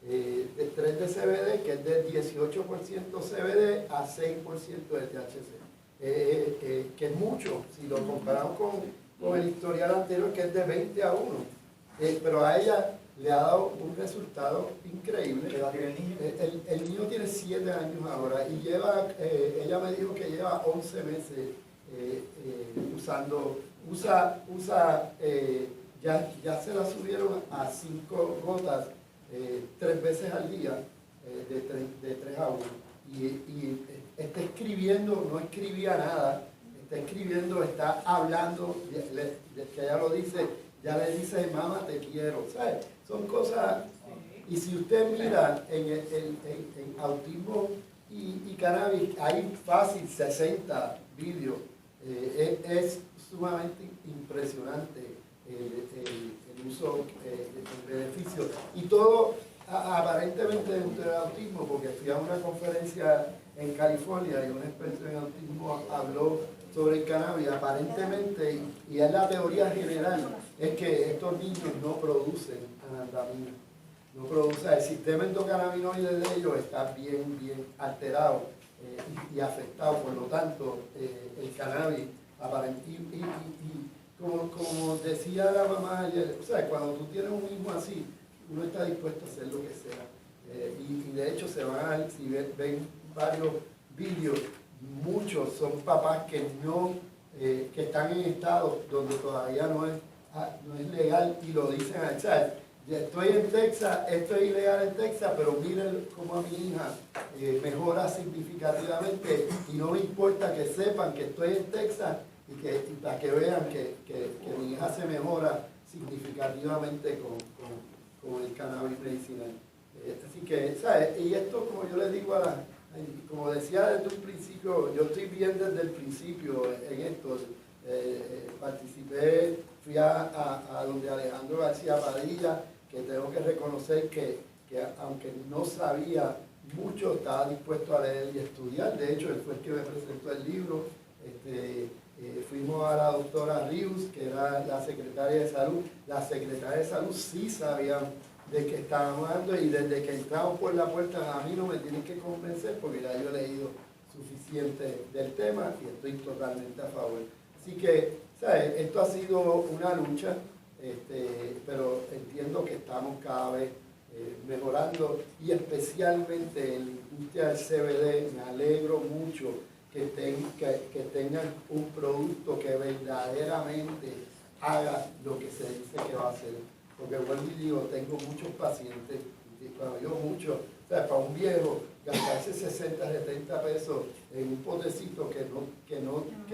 Speaker 2: De 3 de CBD, que es de 18% CBD a 6% de THC. Que es mucho, si lo comparamos con el historial anterior, que es de 20 a 1. Pero a ella le ha dado un resultado increíble.
Speaker 1: ¿Qué edad tiene el niño?
Speaker 2: El niño tiene 7 años ahora y lleva, ella me dijo que lleva 11 meses usando, ya se la subieron a 5 gotas 3 veces al día, de 3 a 1. Y está escribiendo, no escribía nada, está escribiendo, está hablando, que ella lo dice, ya le dice, mamá, te quiero, ¿sabes? Son cosas, y si usted mira en autismo y cannabis, hay fácil 60 vídeos, es sumamente impresionante el uso, el beneficio, y todo aparentemente dentro del autismo, porque fui a una conferencia en California y un experto en autismo habló sobre el cannabis, aparentemente, y es la teoría general, es que estos niños no producen anandamina, no producen, el sistema endocannabinoide de ellos está bien alterado y afectado, por lo tanto, el cannabis aparentemente, como decía la mamá ayer, o sea, cuando tú tienes un hijo así, uno está dispuesto a hacer lo que sea. Y de hecho se van a ver, si ven varios vídeos, muchos son papás que que están en estados donde todavía no es legal y lo dicen, o sea, estoy en Texas, esto es ilegal en Texas, pero miren cómo a mi hija mejora significativamente y no me importa que sepan que estoy en Texas y para que vean que mi hija se mejora significativamente con el cannabis medicinal. Así que, ¿sabes? Y esto, como yo les digo como decía desde un principio, yo estoy bien desde el principio en esto. Participé, fui a donde Alejandro García Padilla, que tengo que reconocer que aunque no sabía mucho, estaba dispuesto a leer y estudiar. De hecho, él fue el que me presentó el libro. Fuimos a la doctora Rius, que era la secretaria de salud. La secretaria de salud sí sabía de qué estábamos hablando, y desde que entramos por la puerta, a mí no me tienen que convencer porque ya yo he leído suficiente del tema y estoy totalmente a favor. Así que, ¿sabes? Esto ha sido una lucha, pero entiendo que estamos cada vez mejorando, y especialmente en la industria del CBD me alegro mucho que tengan un producto que verdaderamente haga lo que se dice que va a hacer. Porque vuelvo y digo, tengo muchos pacientes, cuando digo mucho, o sea, para un viejo gastarse 60, 70 pesos en un potecito que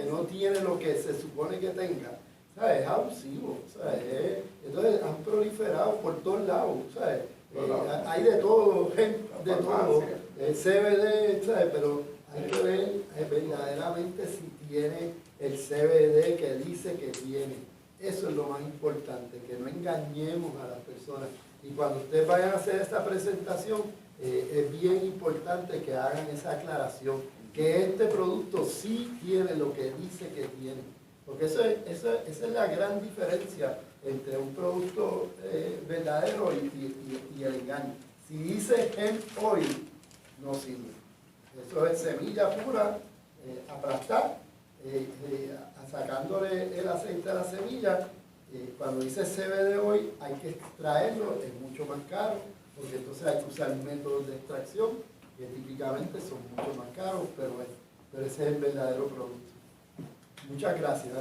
Speaker 2: no tiene lo que se supone que tenga, ¿sabes? Es abusivo, ¿sabes? Entonces han proliferado por todos lados, ¿sabes? Hay de todo, CBD, ¿sabes? Pero hay que ver verdaderamente si tiene el CBD que dice que tiene. Eso es lo más importante, que no engañemos a las personas. Y cuando ustedes vayan a hacer esta presentación, es bien importante que hagan esa aclaración, que este producto sí tiene lo que dice que tiene. Porque esa es la gran diferencia entre un producto verdadero y el engaño. Si dice hemp oil, no sirve. Eso es semilla pura, aplastar, sacándole el aceite a la semilla, Cuando dice CBD oil, hay que extraerlo, es mucho más caro, porque entonces hay que usar métodos de extracción que típicamente son mucho más caros, pero ese es el verdadero producto. Muchas gracias.